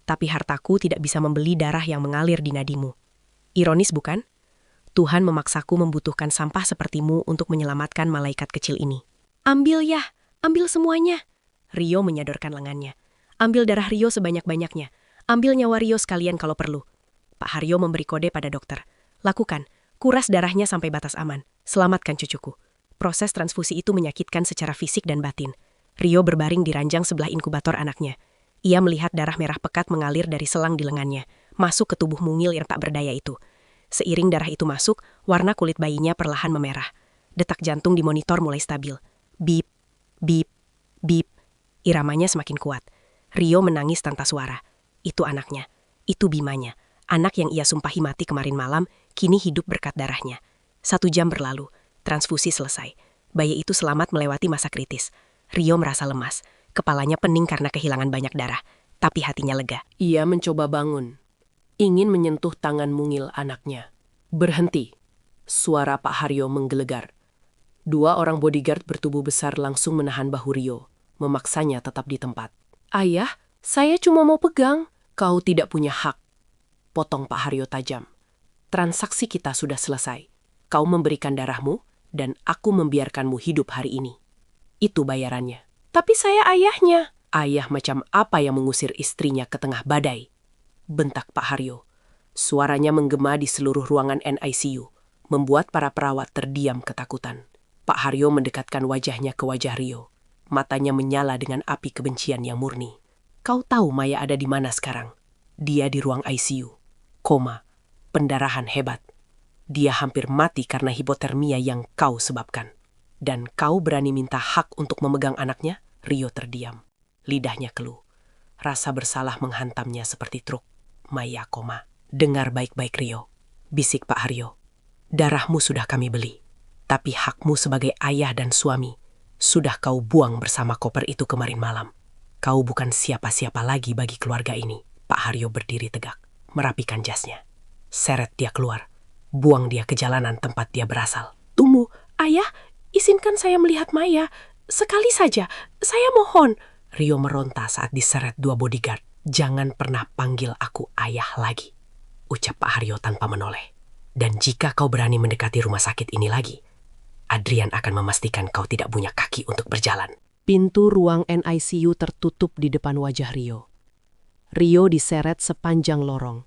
Tapi hartaku tidak bisa membeli darah yang mengalir di nadimu. Ironis bukan? Tuhan memaksaku membutuhkan sampah sepertimu untuk menyelamatkan malaikat kecil ini. Ambil ya, ambil semuanya. Rio menyodorkan lengannya. Ambil darah Rio sebanyak-banyaknya. Ambil nyawa Rio sekalian kalau perlu. Pak Haryo memberi kode pada dokter. Lakukan, kuras darahnya sampai batas aman. Selamatkan cucuku. Proses transfusi itu menyakitkan secara fisik dan batin. Rio berbaring di ranjang sebelah inkubator anaknya. Ia melihat darah merah pekat mengalir dari selang di lengannya, masuk ke tubuh mungil yang tak berdaya itu. Seiring darah itu masuk, warna kulit bayinya perlahan memerah. Detak jantung di monitor mulai stabil. Bip, bip, bip. Iramanya semakin kuat. Rio menangis tanpa suara. Itu anaknya, itu Bimanya. Anak yang ia sumpahi mati kemarin malam, kini hidup berkat darahnya. 1 jam berlalu, transfusi selesai. Bayi itu selamat melewati masa kritis. Rio merasa lemas, kepalanya pening karena kehilangan banyak darah, tapi hatinya lega. Ia mencoba bangun. Ingin menyentuh tangan mungil anaknya. Berhenti. Suara Pak Haryo menggelegar. 2 orang bodyguard bertubuh besar langsung menahan bahu Rio, memaksanya tetap di tempat. Ayah, saya cuma mau pegang. Kau tidak punya hak. Potong Pak Haryo tajam. Transaksi kita sudah selesai. Kau memberikan darahmu, dan aku membiarkanmu hidup hari ini. Itu bayarannya. Tapi saya ayahnya. Ayah macam apa yang mengusir istrinya ke tengah badai? Bentak Pak Haryo. Suaranya menggema di seluruh ruangan NICU, membuat para perawat terdiam ketakutan. Pak Haryo mendekatkan wajahnya ke wajah Rio. Matanya menyala dengan api kebencian yang murni. Kau tahu Maya ada di mana sekarang? Dia di ruang ICU. Koma. Pendarahan hebat. Dia hampir mati karena hipotermia yang kau sebabkan. Dan kau berani minta hak untuk memegang anaknya? Rio terdiam. Lidahnya keluh. Rasa bersalah menghantamnya seperti truk. Maya koma. Dengar baik-baik Rio. Bisik Pak Haryo. Darahmu sudah kami beli. Tapi hakmu sebagai ayah dan suami sudah kau buang bersama koper itu kemarin malam. Kau bukan siapa-siapa lagi bagi keluarga ini. Pak Haryo berdiri tegak, merapikan jasnya. Seret dia keluar. Buang dia ke jalanan tempat dia berasal. Tunggu, ayah, izinkan saya melihat Maya. Sekali saja, saya mohon. Rio meronta saat diseret 2 bodyguard. Jangan pernah panggil aku ayah lagi, ucap Pak Haryo tanpa menoleh. Dan jika kau berani mendekati rumah sakit ini lagi, Adrian akan memastikan kau tidak punya kaki untuk berjalan. Pintu ruang NICU tertutup di depan wajah Rio. Rio diseret sepanjang lorong,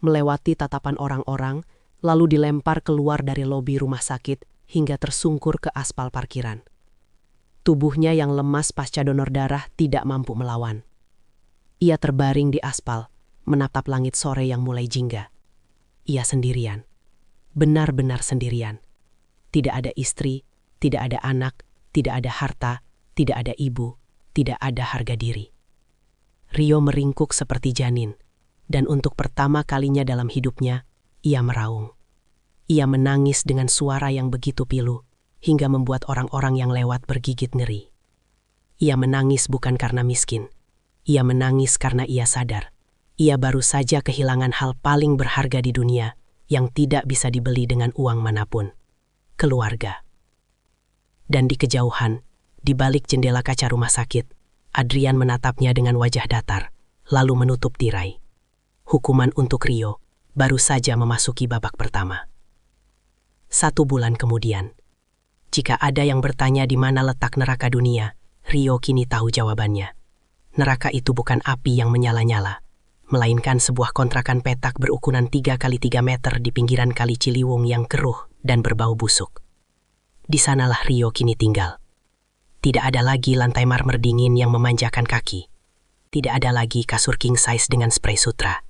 melewati tatapan orang-orang, lalu dilempar keluar dari lobi rumah sakit hingga tersungkur ke aspal parkiran. Tubuhnya yang lemas pasca donor darah tidak mampu melawan. Ia terbaring di aspal, menatap langit sore yang mulai jingga. Ia sendirian, benar-benar sendirian. Tidak ada istri, tidak ada anak, tidak ada harta, tidak ada ibu, tidak ada harga diri. Rio meringkuk seperti janin, dan untuk pertama kalinya dalam hidupnya, ia meraung. Ia menangis dengan suara yang begitu pilu, hingga membuat orang-orang yang lewat bergigit ngeri. Ia menangis bukan karena miskin. Ia menangis karena ia sadar. Ia baru saja kehilangan hal paling berharga di dunia, yang tidak bisa dibeli dengan uang manapun. Keluarga. Dan di kejauhan, di balik jendela kaca rumah sakit, Adrian menatapnya dengan wajah datar, lalu menutup tirai. hukuman untuk Rio baru saja memasuki babak pertama. 1 bulan kemudian, jika ada yang bertanya di mana letak neraka dunia, Rio kini tahu jawabannya. Neraka itu bukan api yang menyala-nyala, melainkan sebuah kontrakan petak berukuran 3 kali 3 meter di pinggiran Kali Ciliwung yang keruh dan berbau busuk. Di sanalah Rio kini tinggal. Tidak ada lagi lantai marmer dingin yang memanjakan kaki. Tidak ada lagi kasur king size dengan spray sutra.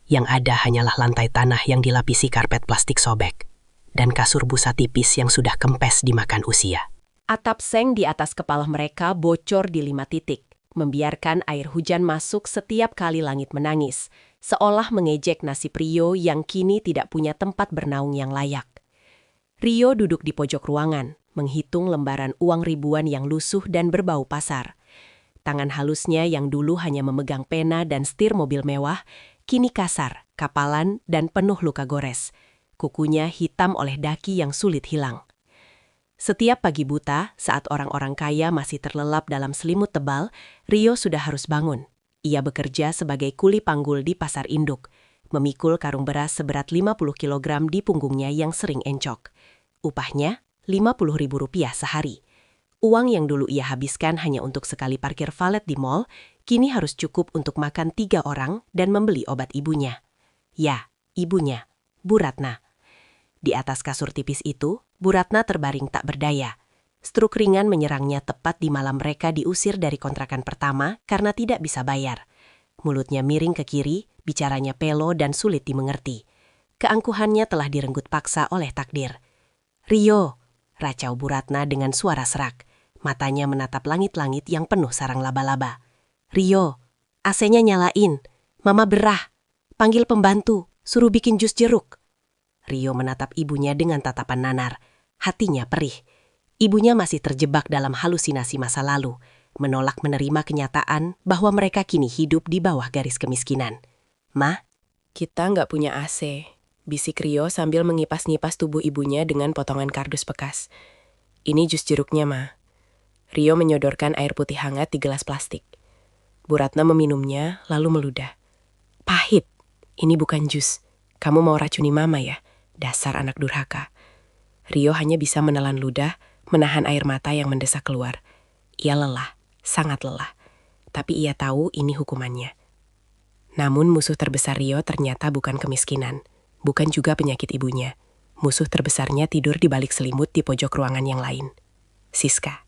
Yang ada hanyalah lantai tanah yang dilapisi karpet plastik sobek dan kasur busa tipis yang sudah kempes dimakan usia. Atap seng di atas kepala mereka bocor di 5 titik, membiarkan air hujan masuk setiap kali langit menangis, seolah mengejek nasib Rio yang kini tidak punya tempat bernaung yang layak. Rio duduk di pojok ruangan, menghitung lembaran uang ribuan yang lusuh dan berbau pasar. Tangan halusnya yang dulu hanya memegang pena dan setir mobil mewah, kini kasar, kapalan, dan penuh luka gores. Kukunya hitam oleh daki yang sulit hilang. Setiap pagi buta, saat orang-orang kaya masih terlelap dalam selimut tebal, Rio sudah harus bangun. Ia bekerja sebagai kuli panggul di pasar induk, memikul karung beras seberat 50 kg di punggungnya yang sering encok. Upahnya Rp50.000 sehari. Uang yang dulu ia habiskan hanya untuk sekali parkir valet di mall, kini harus cukup untuk makan 3 orang dan membeli obat ibunya. Ya, ibunya, Bu Ratna. Di atas kasur tipis itu, Bu Ratna terbaring tak berdaya. Stroke ringan menyerangnya tepat di malam mereka diusir dari kontrakan pertama karena tidak bisa bayar. Mulutnya miring ke kiri, bicaranya pelo dan sulit dimengerti. Keangkuhannya telah direnggut paksa oleh takdir. "Rio," racau Bu Ratna dengan suara serak. Matanya menatap langit-langit yang penuh sarang laba-laba. "Rio, AC-nya nyalain. Mama berah. Panggil pembantu, suruh bikin jus jeruk." Rio menatap ibunya dengan tatapan nanar. Hatinya perih. Ibunya masih terjebak dalam halusinasi masa lalu, menolak menerima kenyataan bahwa mereka kini hidup di bawah garis kemiskinan. "Ma, kita nggak punya AC," bisik Rio sambil mengipas-ngipas tubuh ibunya dengan potongan kardus bekas. "Ini jus jeruknya, Ma." Rio menyodorkan air putih hangat di gelas plastik. Bu Ratna meminumnya, lalu meludah. "Pahit, ini bukan jus. Kamu mau racuni Mama ya? Dasar anak durhaka." Rio hanya bisa menelan ludah, menahan air mata yang mendesak keluar. Ia lelah, sangat lelah. Tapi ia tahu ini hukumannya. Namun musuh terbesar Rio ternyata bukan kemiskinan, bukan juga penyakit ibunya. Musuh terbesarnya tidur di balik selimut di pojok ruangan yang lain. Siska.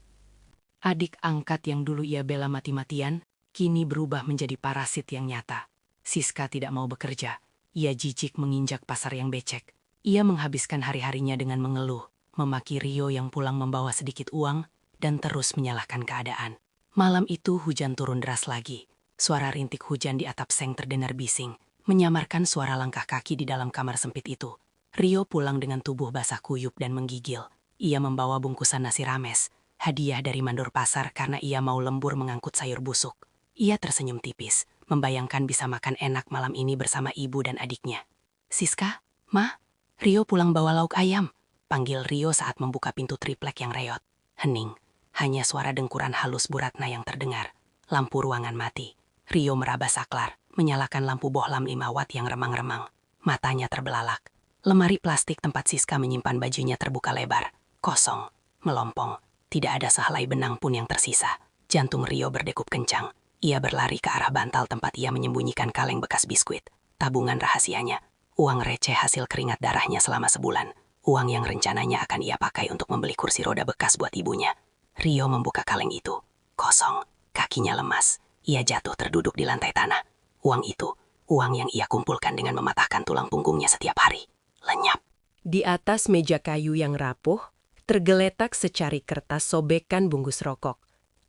Adik angkat yang dulu ia bela mati-matian, kini berubah menjadi parasit yang nyata. Siska tidak mau bekerja. Ia jijik menginjak pasar yang becek. Ia menghabiskan hari-harinya dengan mengeluh, memaki Rio yang pulang membawa sedikit uang, dan terus menyalahkan keadaan. Malam itu hujan turun deras lagi. Suara rintik hujan di atap seng terdengar bising, menyamarkan suara langkah kaki di dalam kamar sempit itu. Rio pulang dengan tubuh basah kuyup dan menggigil. Ia membawa bungkusan nasi rames, hadiah dari mandor pasar karena ia mau lembur mengangkut sayur busuk. Ia tersenyum tipis, membayangkan bisa makan enak malam ini bersama ibu dan adiknya. "Siska, Ma, Rio pulang bawa lauk ayam," panggil Rio saat membuka pintu triplek yang reot. Hening, hanya suara dengkuran halus Bu Ratna yang terdengar. Lampu ruangan mati. Rio meraba saklar, menyalakan lampu bohlam 5 watt yang remang-remang. Matanya terbelalak. Lemari plastik tempat Siska menyimpan bajunya terbuka lebar. Kosong, melompong. Tidak ada sehelai benang pun yang tersisa. Jantung Rio berdegup kencang. Ia berlari ke arah bantal tempat ia menyembunyikan kaleng bekas biskuit. Tabungan rahasianya. Uang receh hasil keringat darahnya selama sebulan. Uang yang rencananya akan ia pakai untuk membeli kursi roda bekas buat ibunya. Rio membuka kaleng itu. Kosong. Kakinya lemas. Ia jatuh terduduk di lantai tanah. Uang itu, uang yang ia kumpulkan dengan mematahkan tulang punggungnya setiap hari. Lenyap. Di atas meja kayu yang rapuh, tergeletak secari kertas sobekan bungkus rokok.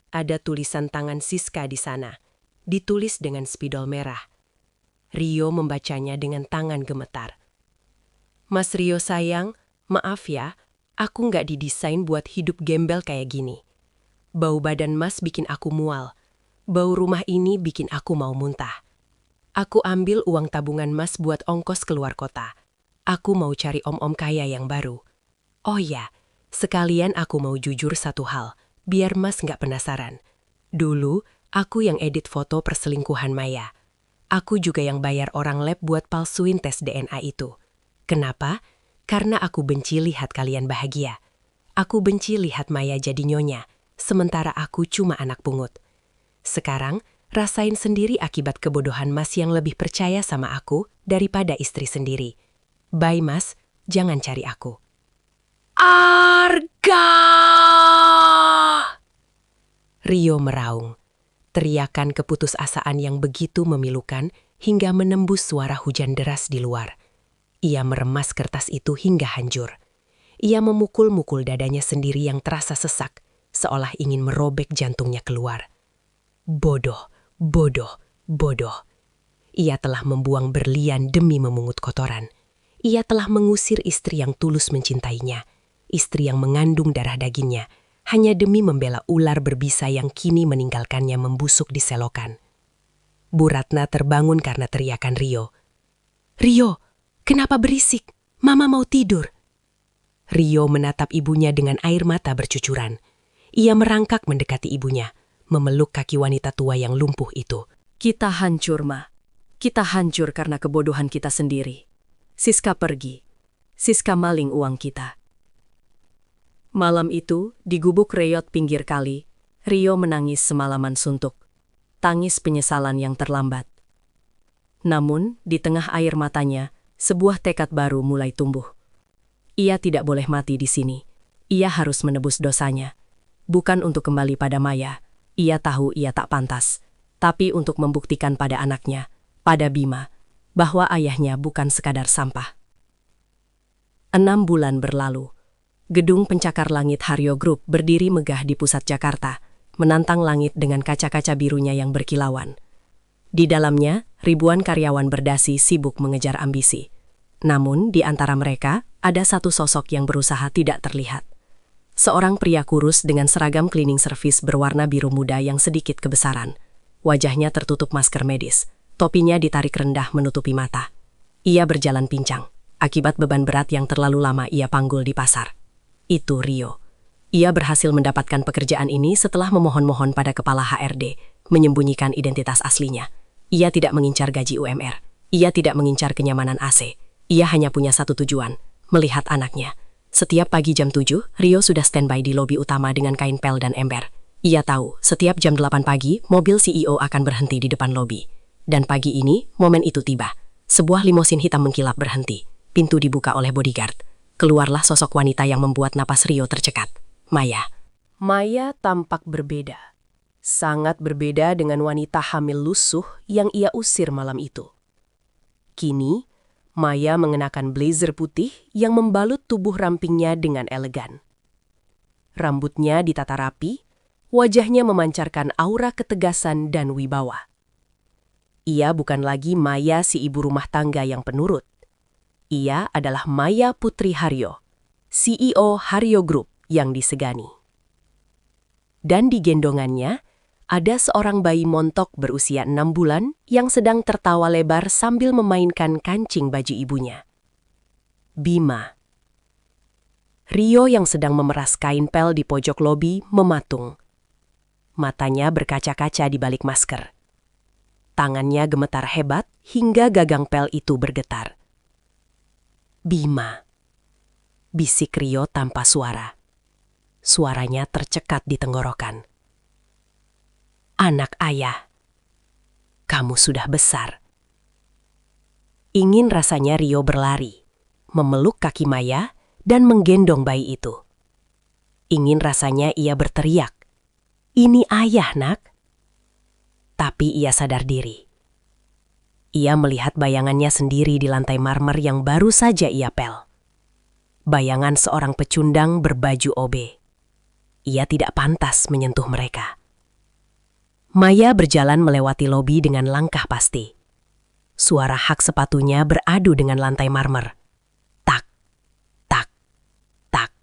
Ada tulisan tangan Siska di sana, ditulis dengan spidol merah. Rio membacanya dengan tangan gemetar. "Mas Rio sayang, maaf ya, aku nggak didesain buat hidup gembel kayak gini. Bau badan Mas bikin aku mual. Bau rumah ini bikin aku mau muntah. Aku ambil uang tabungan Mas buat ongkos keluar kota. Aku mau cari om-om kaya yang baru. Oh ya, sekalian aku mau jujur satu hal, biar Mas nggak penasaran. Dulu, aku yang edit foto perselingkuhan Maya. Aku juga yang bayar orang lab buat palsuin tes DNA itu. Kenapa? Karena aku benci lihat kalian bahagia. Aku benci lihat Maya jadi nyonya, sementara aku cuma anak pungut. Sekarang, rasain sendiri akibat kebodohan Mas yang lebih percaya sama aku daripada istri sendiri. Bye Mas, jangan cari aku. Arga! Rio meraung. Teriakan keputusasaan yang begitu memilukan hingga menembus suara hujan deras di luar. Ia meremas kertas itu hingga hancur. Ia memukul-mukul dadanya sendiri yang terasa sesak, seolah ingin merobek jantungnya keluar. Bodoh, bodoh, bodoh. Ia telah membuang berlian demi memungut kotoran. Ia telah mengusir istri yang tulus mencintainya, istri yang mengandung darah dagingnya, hanya demi membela ular berbisa yang kini meninggalkannya membusuk di selokan. Bu Ratna terbangun karena teriakan Rio. Rio, kenapa berisik? Mama mau tidur. Rio menatap ibunya dengan air mata bercucuran. Ia merangkak mendekati ibunya, memeluk kaki wanita tua yang lumpuh itu. Kita hancur, Ma. Kita hancur karena kebodohan kita sendiri. Siska pergi. Siska maling uang kita. Malam itu, di gubuk reyot pinggir kali, Rio menangis semalaman suntuk. Tangis penyesalan yang terlambat. Namun, di tengah air matanya, sebuah tekad baru mulai tumbuh. Ia tidak boleh mati di sini. Ia harus menebus dosanya. Bukan untuk kembali pada Maya. Ia tahu ia tak pantas. Tapi untuk membuktikan pada anaknya, pada Bima, bahwa ayahnya bukan sekadar sampah. 6 bulan berlalu. Gedung pencakar langit Haryo Group berdiri megah di pusat Jakarta, menantang langit dengan kaca-kaca birunya yang berkilauan. Di dalamnya, ribuan karyawan berdasi sibuk mengejar ambisi. Namun, di antara mereka, ada satu sosok yang berusaha tidak terlihat. Seorang pria kurus dengan seragam cleaning service berwarna biru muda yang sedikit kebesaran. Wajahnya tertutup masker medis, topinya ditarik rendah menutupi mata. Ia berjalan pincang, akibat beban berat yang terlalu lama ia panggul di pasar. Itu Rio. Ia berhasil mendapatkan pekerjaan ini setelah memohon-mohon pada kepala HRD, menyembunyikan identitas aslinya. Ia tidak mengincar gaji UMR. Ia tidak mengincar kenyamanan AC. Ia hanya punya satu tujuan, melihat anaknya. Setiap pagi jam 7, Rio sudah standby di lobi utama dengan kain pel dan ember. Ia tahu, setiap jam 8 pagi, mobil CEO akan berhenti di depan lobi. Dan pagi ini, momen itu tiba. Sebuah limosin hitam mengkilap berhenti. Pintu dibuka oleh bodyguard. Keluarlah sosok wanita yang membuat napas Rio tercekat. Maya. Maya tampak berbeda. Sangat berbeda dengan wanita hamil lusuh yang ia usir malam itu. Kini, Maya mengenakan blazer putih yang membalut tubuh rampingnya dengan elegan. Rambutnya ditata rapi, wajahnya memancarkan aura ketegasan dan wibawa. Ia bukan lagi Maya si ibu rumah tangga yang penurut. Ia adalah Maya Putri Haryo, CEO Haryo Group yang disegani. Dan di gendongannya, ada seorang bayi montok berusia 6 bulan yang sedang tertawa lebar sambil memainkan kancing baju ibunya. Bima. Rio yang sedang memeras kain pel di pojok lobi mematung. Matanya berkaca-kaca di balik masker. Tangannya gemetar hebat hingga gagang pel itu bergetar. Bima. Bisik Rio tanpa suara. Suaranya tercekat di tenggorokan. Anak ayah, kamu sudah besar. Ingin rasanya Rio berlari, memeluk kaki Maya dan menggendong bayi itu. Ingin rasanya ia berteriak, "Ini ayah, nak." Tapi ia sadar diri. Ia melihat bayangannya sendiri di lantai marmer yang baru saja ia pel. Bayangan seorang pecundang berbaju OB. Ia tidak pantas menyentuh mereka. Maya berjalan melewati lobi dengan langkah pasti. Suara hak sepatunya beradu dengan lantai marmer. Tak, tak, tak.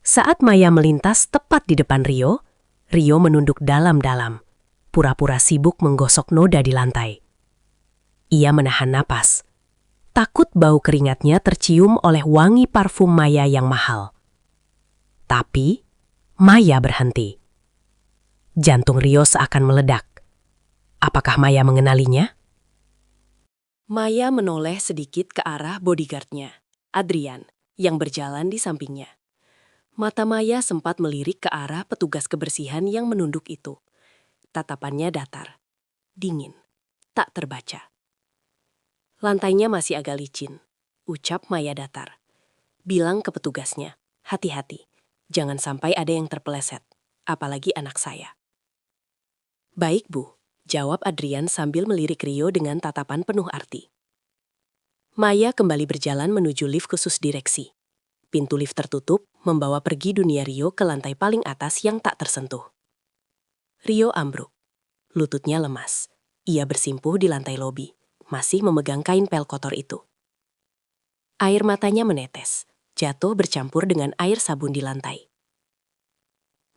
Saat Maya melintas tepat di depan Rio, Rio menunduk dalam-dalam, pura-pura sibuk menggosok noda di lantai. Ia menahan napas. Takut bau keringatnya tercium oleh wangi parfum Maya yang mahal. Tapi, Maya berhenti. Jantung Rio seakan meledak. Apakah Maya mengenalinya? Maya menoleh sedikit ke arah bodyguard-nya, Adrian, yang berjalan di sampingnya. Mata Maya sempat melirik ke arah petugas kebersihan yang menunduk itu. Tatapannya datar, dingin, tak terbaca. Lantainya masih agak licin, ucap Maya datar. Bilang ke petugasnya, hati-hati, jangan sampai ada yang terpeleset, apalagi anak saya. Baik Bu, jawab Adrian sambil melirik Rio dengan tatapan penuh arti. Maya kembali berjalan menuju lift khusus direksi. Pintu lift tertutup, membawa pergi dunia Rio ke lantai paling atas yang tak tersentuh. Rio ambruk. Lututnya lemas. Ia bersimpuh di lantai lobi, masih memegang kain pel kotor itu. Air matanya menetes, jatuh bercampur dengan air sabun di lantai.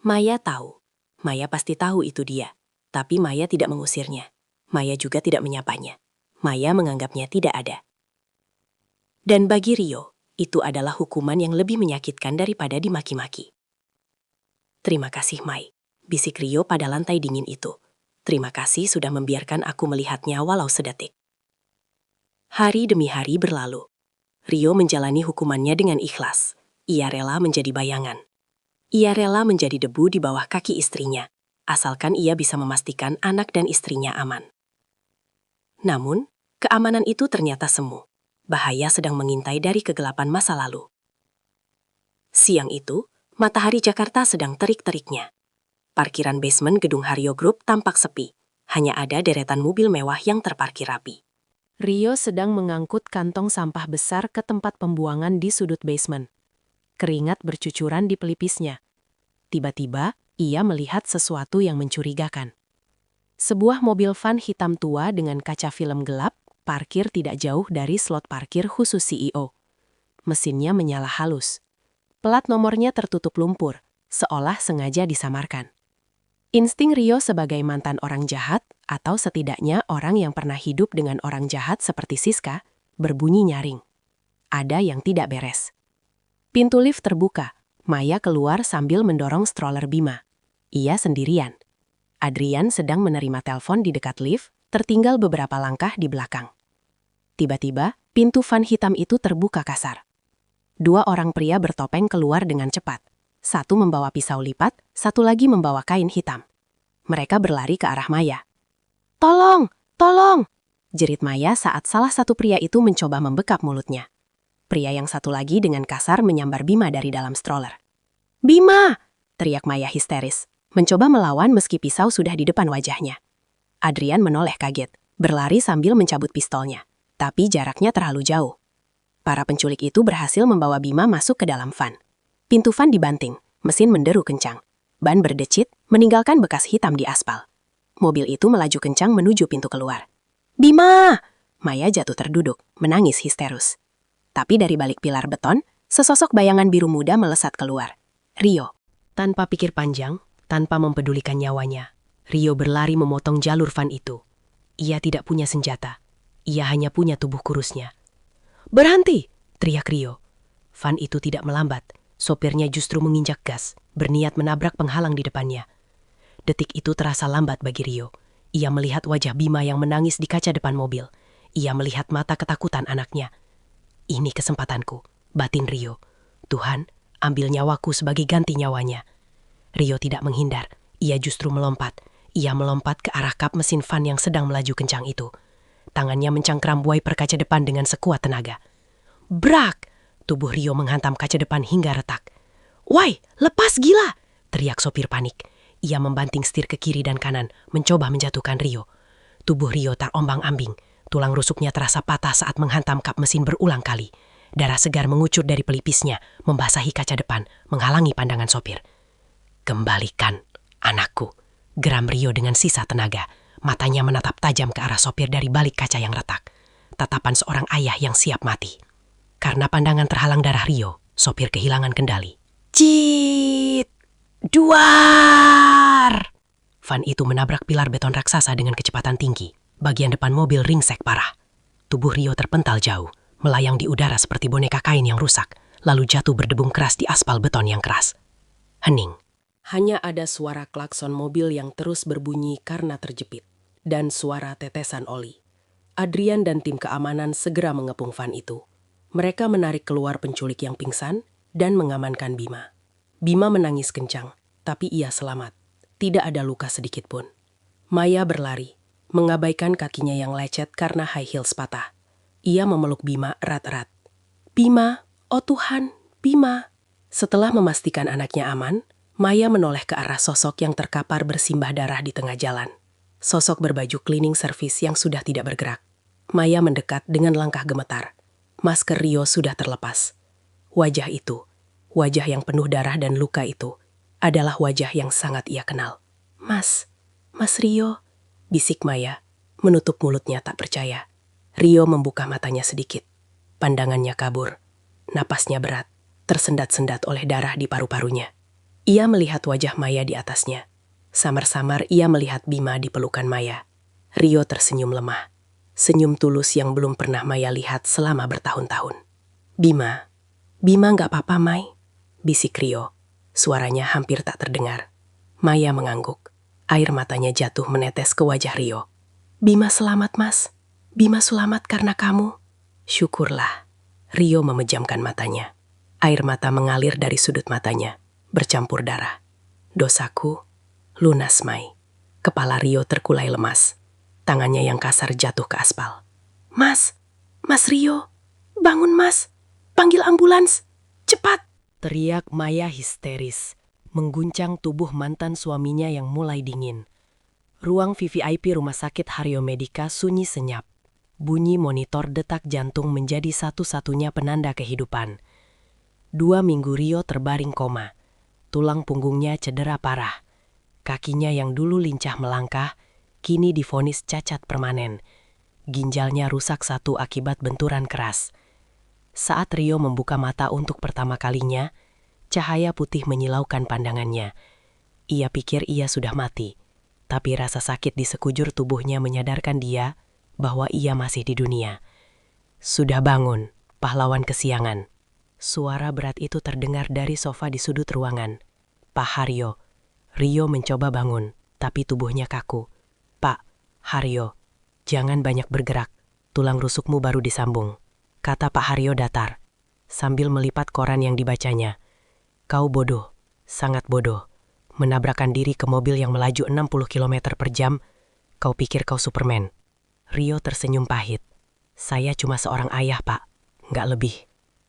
Maya tahu. Maya pasti tahu itu dia. Tapi Maya tidak mengusirnya. Maya juga tidak menyapanya. Maya menganggapnya tidak ada. Dan bagi Rio, itu adalah hukuman yang lebih menyakitkan daripada dimaki-maki. Terima kasih, Mai, bisik Rio pada lantai dingin itu. Terima kasih sudah membiarkan aku melihatnya walau sedetik. Hari demi hari berlalu. Rio menjalani hukumannya dengan ikhlas. Ia rela menjadi bayangan. Ia rela menjadi debu di bawah kaki istrinya, asalkan ia bisa memastikan anak dan istrinya aman. Namun, keamanan itu ternyata semu. Bahaya sedang mengintai dari kegelapan masa lalu. Siang itu, matahari Jakarta sedang terik-teriknya. Parkiran basement gedung Haryo Group tampak sepi. Hanya ada deretan mobil mewah yang terparkir rapi. Rio sedang mengangkut kantong sampah besar ke tempat pembuangan di sudut basement. Keringat bercucuran di pelipisnya. Tiba-tiba, ia melihat sesuatu yang mencurigakan. Sebuah mobil van hitam tua dengan kaca film gelap parkir tidak jauh dari slot parkir khusus CEO. Mesinnya menyala halus. Plat nomornya tertutup lumpur, seolah sengaja disamarkan. Insting Rio sebagai mantan orang jahat, atau setidaknya orang yang pernah hidup dengan orang jahat seperti Siska, berbunyi nyaring. Ada yang tidak beres. Pintu lift terbuka. Maya keluar sambil mendorong stroller Bima. Ia sendirian. Adrian sedang menerima telepon di dekat lift, tertinggal beberapa langkah di belakang. Tiba-tiba, pintu van hitam itu terbuka kasar. Dua orang pria bertopeng keluar dengan cepat. Satu membawa pisau lipat, satu lagi membawa kain hitam. Mereka berlari ke arah Maya. "Tolong! Tolong!" jerit Maya saat salah satu pria itu mencoba membekap mulutnya. Pria yang satu lagi dengan kasar menyambar Bima dari dalam stroller. "Bima!" teriak Maya histeris, mencoba melawan meski pisau sudah di depan wajahnya. Adrian menoleh kaget, berlari sambil mencabut pistolnya. Tapi jaraknya terlalu jauh. Para penculik itu berhasil membawa Bima masuk ke dalam van. Pintu van dibanting, mesin menderu kencang. Ban berdecit, meninggalkan bekas hitam di aspal. Mobil itu melaju kencang menuju pintu keluar. "Bima!" Maya jatuh terduduk, menangis histerus. Tapi dari balik pilar beton, sesosok bayangan biru muda melesat keluar. Rio. Tanpa pikir panjang, tanpa mempedulikan nyawanya, Rio berlari memotong jalur van itu. Ia tidak punya senjata. Ia hanya punya tubuh kurusnya. "Berhenti!" teriak Rio. Van itu tidak melambat. Sopirnya justru menginjak gas, berniat menabrak penghalang di depannya. Detik itu terasa lambat bagi Rio. Ia melihat wajah Bima yang menangis di kaca depan mobil. Ia melihat mata ketakutan anaknya. "Ini kesempatanku," batin Rio. "Tuhan, ambil nyawaku sebagai ganti nyawanya." Rio tidak menghindar. Ia justru melompat. Ia melompat ke arah kap mesin van yang sedang melaju kencang itu. Tangannya mencangkram wiper kaca depan dengan sekuat tenaga. Brak! Tubuh Rio menghantam kaca depan hingga retak. "Woi, lepas gila!" teriak sopir panik. Ia membanting setir ke kiri dan kanan, mencoba menjatuhkan Rio. Tubuh Rio terombang-ambing. Tulang rusuknya terasa patah saat menghantam kap mesin berulang kali. Darah segar mengucur dari pelipisnya, membasahi kaca depan, menghalangi pandangan sopir. "Kembalikan anakku," geram Rio dengan sisa tenaga. Matanya menatap tajam ke arah sopir dari balik kaca yang retak. Tatapan seorang ayah yang siap mati. Karena pandangan terhalang darah Rio, sopir kehilangan kendali. "Cit! Duar!" Van itu menabrak pilar beton raksasa dengan kecepatan tinggi. Bagian depan mobil ringsek parah. Tubuh Rio terpental jauh, melayang di udara seperti boneka kain yang rusak, lalu jatuh berdebung keras di aspal beton yang keras. Hening. Hanya ada suara klakson mobil yang terus berbunyi karena terjepit, dan suara tetesan oli. Adrian dan tim keamanan segera mengepung van itu. Mereka menarik keluar penculik yang pingsan dan mengamankan Bima. Bima menangis kencang, tapi ia selamat. Tidak ada luka sedikit pun. Maya berlari, mengabaikan kakinya yang lecet karena high heels patah. Ia memeluk Bima erat-erat. "Bima, oh Tuhan, Bima." Setelah memastikan anaknya aman, Maya menoleh ke arah sosok yang terkapar bersimbah darah di tengah jalan. Sosok berbaju cleaning service yang sudah tidak bergerak. Maya mendekat dengan langkah gemetar. Masker Rio sudah terlepas. Wajah itu, wajah yang penuh darah dan luka itu, adalah wajah yang sangat ia kenal. Mas Rio," bisik Maya, menutup mulutnya tak percaya. Rio membuka matanya sedikit. Pandangannya kabur. Napasnya berat, tersendat-sendat oleh darah di paru-parunya. Ia melihat wajah Maya di atasnya. Samar-samar ia melihat Bima di pelukan Maya. Rio tersenyum lemah. Senyum tulus yang belum pernah Maya lihat selama bertahun-tahun. Bima nggak apa-apa, Mai," bisik Rio. Suaranya hampir tak terdengar. Maya mengangguk. Air matanya jatuh menetes ke wajah Rio. "Bima selamat, Mas. Bima selamat karena kamu." "Syukurlah." Rio memejamkan matanya. Air mata mengalir dari sudut matanya, bercampur darah. "Dosaku lunas, Mai." Kepala Rio terkulai lemas. Tangannya yang kasar jatuh ke aspal. Mas Rio, bangun Mas. Panggil ambulans, cepat!" Teriak Maya histeris, mengguncang tubuh mantan suaminya yang mulai dingin. Ruang VVIP Rumah Sakit Haryo Medica sunyi senyap. Bunyi monitor detak jantung menjadi satu-satunya penanda kehidupan. 2 minggu Rio terbaring koma. Tulang punggungnya cedera parah. Kakinya yang dulu lincah melangkah, kini divonis cacat permanen. Ginjalnya rusak 1 akibat benturan keras. Saat Rio membuka mata untuk pertama kalinya, cahaya putih menyilaukan pandangannya. Ia pikir ia sudah mati, tapi rasa sakit di sekujur tubuhnya menyadarkan dia bahwa ia masih di dunia. "Sudah bangun, pahlawan kesiangan." Suara berat itu terdengar dari sofa di sudut ruangan. "Pak Haryo." Rio mencoba bangun, tapi tubuhnya kaku. "Pak Haryo, jangan banyak bergerak. Tulang rusukmu baru disambung," kata Pak Haryo datar, sambil melipat koran yang dibacanya. "Kau bodoh, sangat bodoh. Menabrakkan diri ke mobil yang melaju 60 km per jam. Kau pikir kau Superman." Rio tersenyum pahit. "Saya cuma seorang ayah, Pak. Nggak lebih."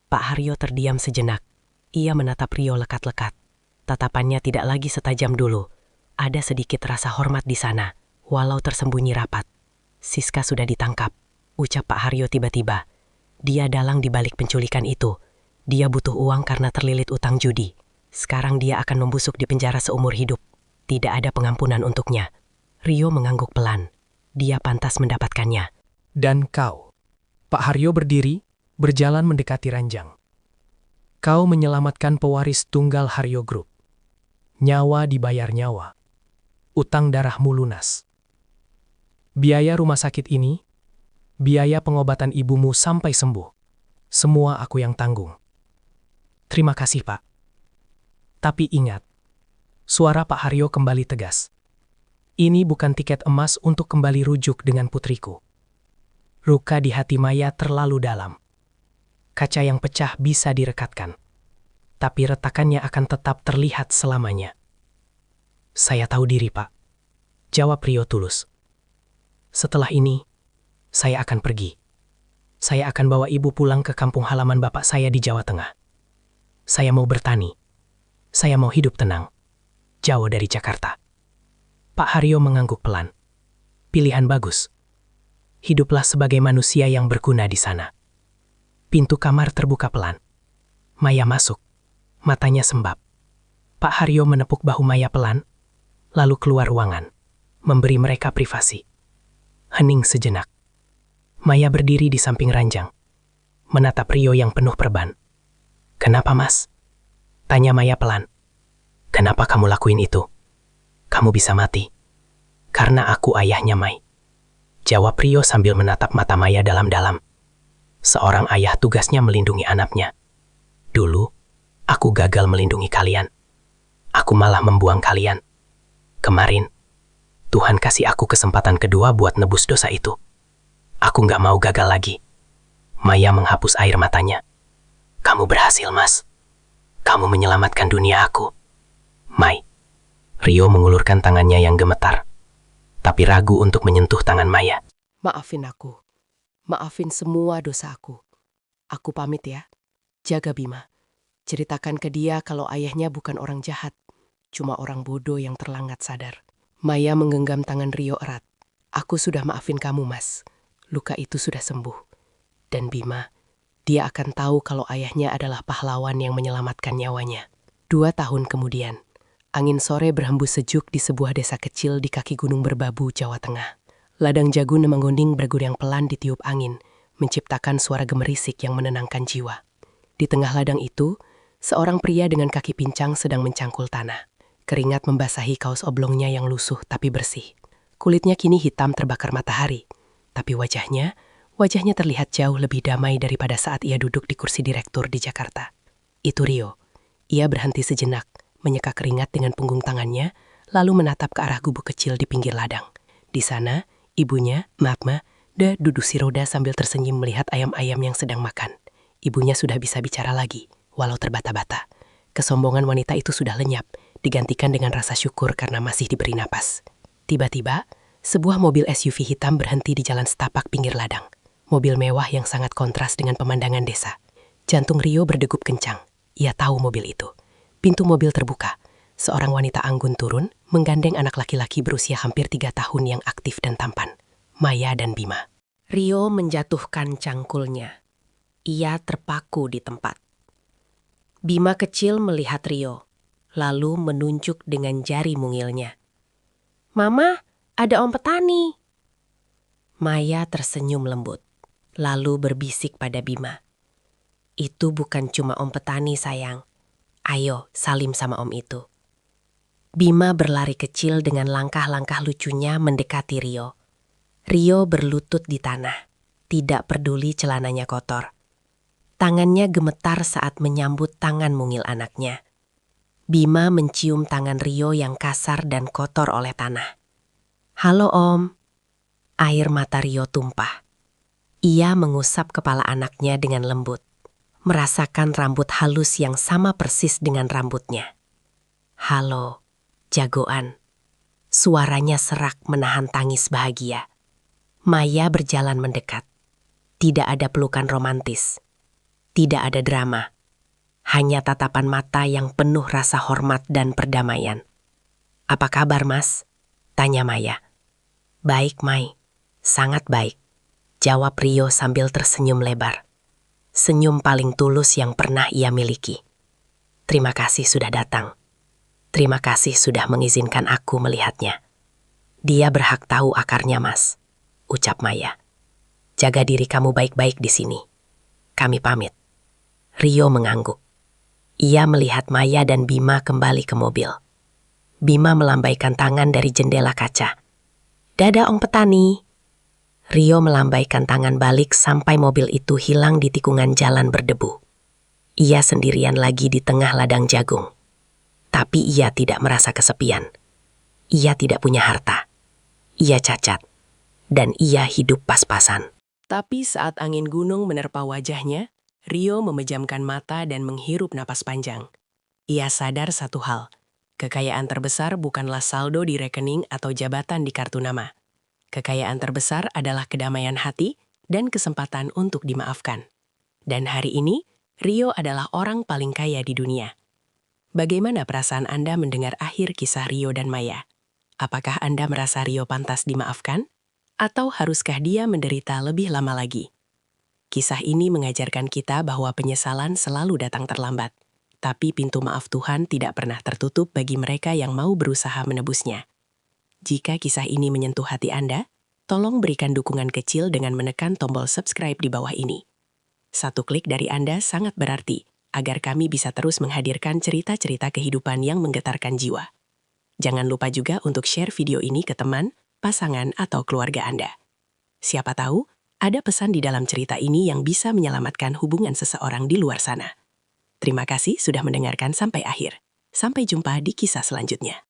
Pak Haryo terdiam sejenak. Ia menatap Rio lekat-lekat. Tatapannya tidak lagi setajam dulu. Ada sedikit rasa hormat di sana, walau tersembunyi rapat. "Siska sudah ditangkap," ucap Pak Haryo tiba-tiba. "Dia dalang di balik penculikan itu. Dia butuh uang karena terlilit utang judi. Sekarang dia akan membusuk di penjara seumur hidup. Tidak ada pengampunan untuknya." Rio mengangguk pelan. Dia pantas mendapatkannya. "Dan kau?" Pak Haryo berdiri, berjalan mendekati ranjang. "Kau menyelamatkan pewaris tunggal Haryo Group. Nyawa dibayar nyawa. Utang darahmu lunas. Biaya rumah sakit ini, biaya pengobatan ibumu sampai sembuh. Semua aku yang tanggung." "Terima kasih, Pak." Tapi ingat, suara Pak Haryo kembali tegas. "Ini bukan tiket emas untuk kembali rujuk dengan putriku." Luka di hati Maya terlalu dalam. Kaca yang pecah bisa direkatkan, tapi retakannya akan tetap terlihat selamanya. "Saya tahu diri, Pak," jawab Rio tulus. "Setelah ini, saya akan pergi. Saya akan bawa ibu pulang ke kampung halaman bapak saya di Jawa Tengah. Saya mau bertani. Saya mau hidup tenang, jauh dari Jakarta." Pak Haryo mengangguk pelan. "Pilihan bagus. Hiduplah sebagai manusia yang berguna di sana." Pintu kamar terbuka pelan. Maya masuk. Matanya sembab. Pak Haryo menepuk bahu Maya pelan, lalu keluar ruangan, memberi mereka privasi. Hening sejenak. Maya berdiri di samping ranjang, menatap Rio yang penuh perban. "Kenapa, Mas?" tanya Maya pelan. "Kenapa kamu lakuin itu? Kamu bisa mati." "Karena aku ayahnya, Mai," jawab Rio sambil menatap mata Maya dalam-dalam. "Seorang ayah tugasnya melindungi anaknya. Dulu, aku gagal melindungi kalian. Aku malah membuang kalian. Kemarin, Tuhan kasih aku kesempatan kedua buat nebus dosa itu. Aku nggak mau gagal lagi. Maya menghapus air matanya. Kamu berhasil, Mas. Kamu menyelamatkan dunia aku. Mai. Rio mengulurkan tangannya yang gemetar, tapi ragu untuk menyentuh tangan Maya. Maafin aku. Maafin semua dosa aku. Aku pamit ya. Jaga Bima. Ceritakan ke dia kalau ayahnya bukan orang jahat, cuma orang bodoh yang terlambat sadar. Maya menggenggam tangan Rio erat. Aku sudah maafin kamu, Mas. Luka itu sudah sembuh. Dan Bima, dia akan tahu kalau ayahnya adalah pahlawan yang menyelamatkan nyawanya. 2 tahun kemudian, angin sore berhembus sejuk di sebuah desa kecil di kaki Gunung Berbabu, Jawa Tengah. Ladang jagung menggonding bergoyang pelan ditiup angin, menciptakan suara gemerisik yang menenangkan jiwa. Di tengah ladang itu, seorang pria dengan kaki pincang sedang mencangkul tanah. Keringat membasahi kaos oblongnya yang lusuh tapi bersih. Kulitnya kini hitam terbakar matahari, tapi wajahnya terlihat jauh lebih damai daripada saat ia duduk di kursi direktur di Jakarta. Itu Rio. Ia berhenti sejenak, menyeka keringat dengan punggung tangannya, lalu menatap ke arah gubuk kecil di pinggir ladang. Di sana, ibunya, duduk si roda sambil tersenyum melihat ayam-ayam yang sedang makan. Ibunya sudah bisa bicara lagi, walau terbata-bata. Kesombongan wanita itu sudah lenyap, digantikan dengan rasa syukur karena masih diberi napas. Tiba-tiba, sebuah mobil SUV hitam berhenti di jalan setapak pinggir ladang. Mobil mewah yang sangat kontras dengan pemandangan desa. Jantung Rio berdegup kencang. Ia tahu mobil itu. Pintu mobil terbuka. Seorang wanita anggun turun, menggandeng anak laki-laki berusia hampir 3 tahun yang aktif dan tampan. Maya dan Bima. Rio menjatuhkan cangkulnya. Ia terpaku di tempat. Bima kecil melihat Rio, lalu menunjuk dengan jari mungilnya. "Mama, ada Om Petani." Maya tersenyum lembut, lalu berbisik pada Bima. "Itu bukan cuma Om Petani, sayang. Ayo, salim sama Om itu." Bima berlari kecil dengan langkah-langkah lucunya mendekati Rio. Rio berlutut di tanah, tidak peduli celananya kotor. Tangannya gemetar saat menyambut tangan mungil anaknya. Bima mencium tangan Rio yang kasar dan kotor oleh tanah. "Halo Om." Air mata Rio tumpah. Ia mengusap kepala anaknya dengan lembut, merasakan rambut halus yang sama persis dengan rambutnya. "Halo, jagoan." Suaranya serak menahan tangis bahagia. Maya berjalan mendekat. Tidak ada pelukan romantis. Tidak ada drama. Hanya tatapan mata yang penuh rasa hormat dan perdamaian. "Apa kabar, Mas?" tanya Maya. "Baik, Mai. Sangat baik," jawab Rio sambil tersenyum lebar. Senyum paling tulus yang pernah ia miliki. "Terima kasih sudah datang. Terima kasih sudah mengizinkan aku melihatnya. Dia berhak tahu akarnya, Mas," ucap Maya. "Jaga diri kamu baik-baik di sini. Kami pamit." Rio mengangguk. Ia melihat Maya dan Bima kembali ke mobil. Bima melambaikan tangan dari jendela kaca. "Dadah Om Petani." Rio melambaikan tangan balik sampai mobil itu hilang di tikungan jalan berdebu. Ia sendirian lagi di tengah ladang jagung. Tapi ia tidak merasa kesepian. Ia tidak punya harta. Ia cacat. Dan ia hidup pas-pasan. Tapi saat angin gunung menerpa wajahnya, Rio memejamkan mata dan menghirup napas panjang. Ia sadar satu hal, kekayaan terbesar bukanlah saldo di rekening atau jabatan di kartu nama. Kekayaan terbesar adalah kedamaian hati dan kesempatan untuk dimaafkan. Dan hari ini, Rio adalah orang paling kaya di dunia. Bagaimana perasaan Anda mendengar akhir kisah Rio dan Maya? Apakah Anda merasa Rio pantas dimaafkan? Atau haruskah dia menderita lebih lama lagi? Kisah ini mengajarkan kita bahwa penyesalan selalu datang terlambat. Tapi pintu maaf Tuhan tidak pernah tertutup bagi mereka yang mau berusaha menebusnya. Jika kisah ini menyentuh hati Anda, tolong berikan dukungan kecil dengan menekan tombol subscribe di bawah ini. Satu klik dari Anda sangat berarti, agar kami bisa terus menghadirkan cerita-cerita kehidupan yang menggetarkan jiwa. Jangan lupa juga untuk share video ini ke teman, pasangan, atau keluarga Anda. Siapa tahu, ada pesan di dalam cerita ini yang bisa menyelamatkan hubungan seseorang di luar sana. Terima kasih sudah mendengarkan sampai akhir. Sampai jumpa di kisah selanjutnya.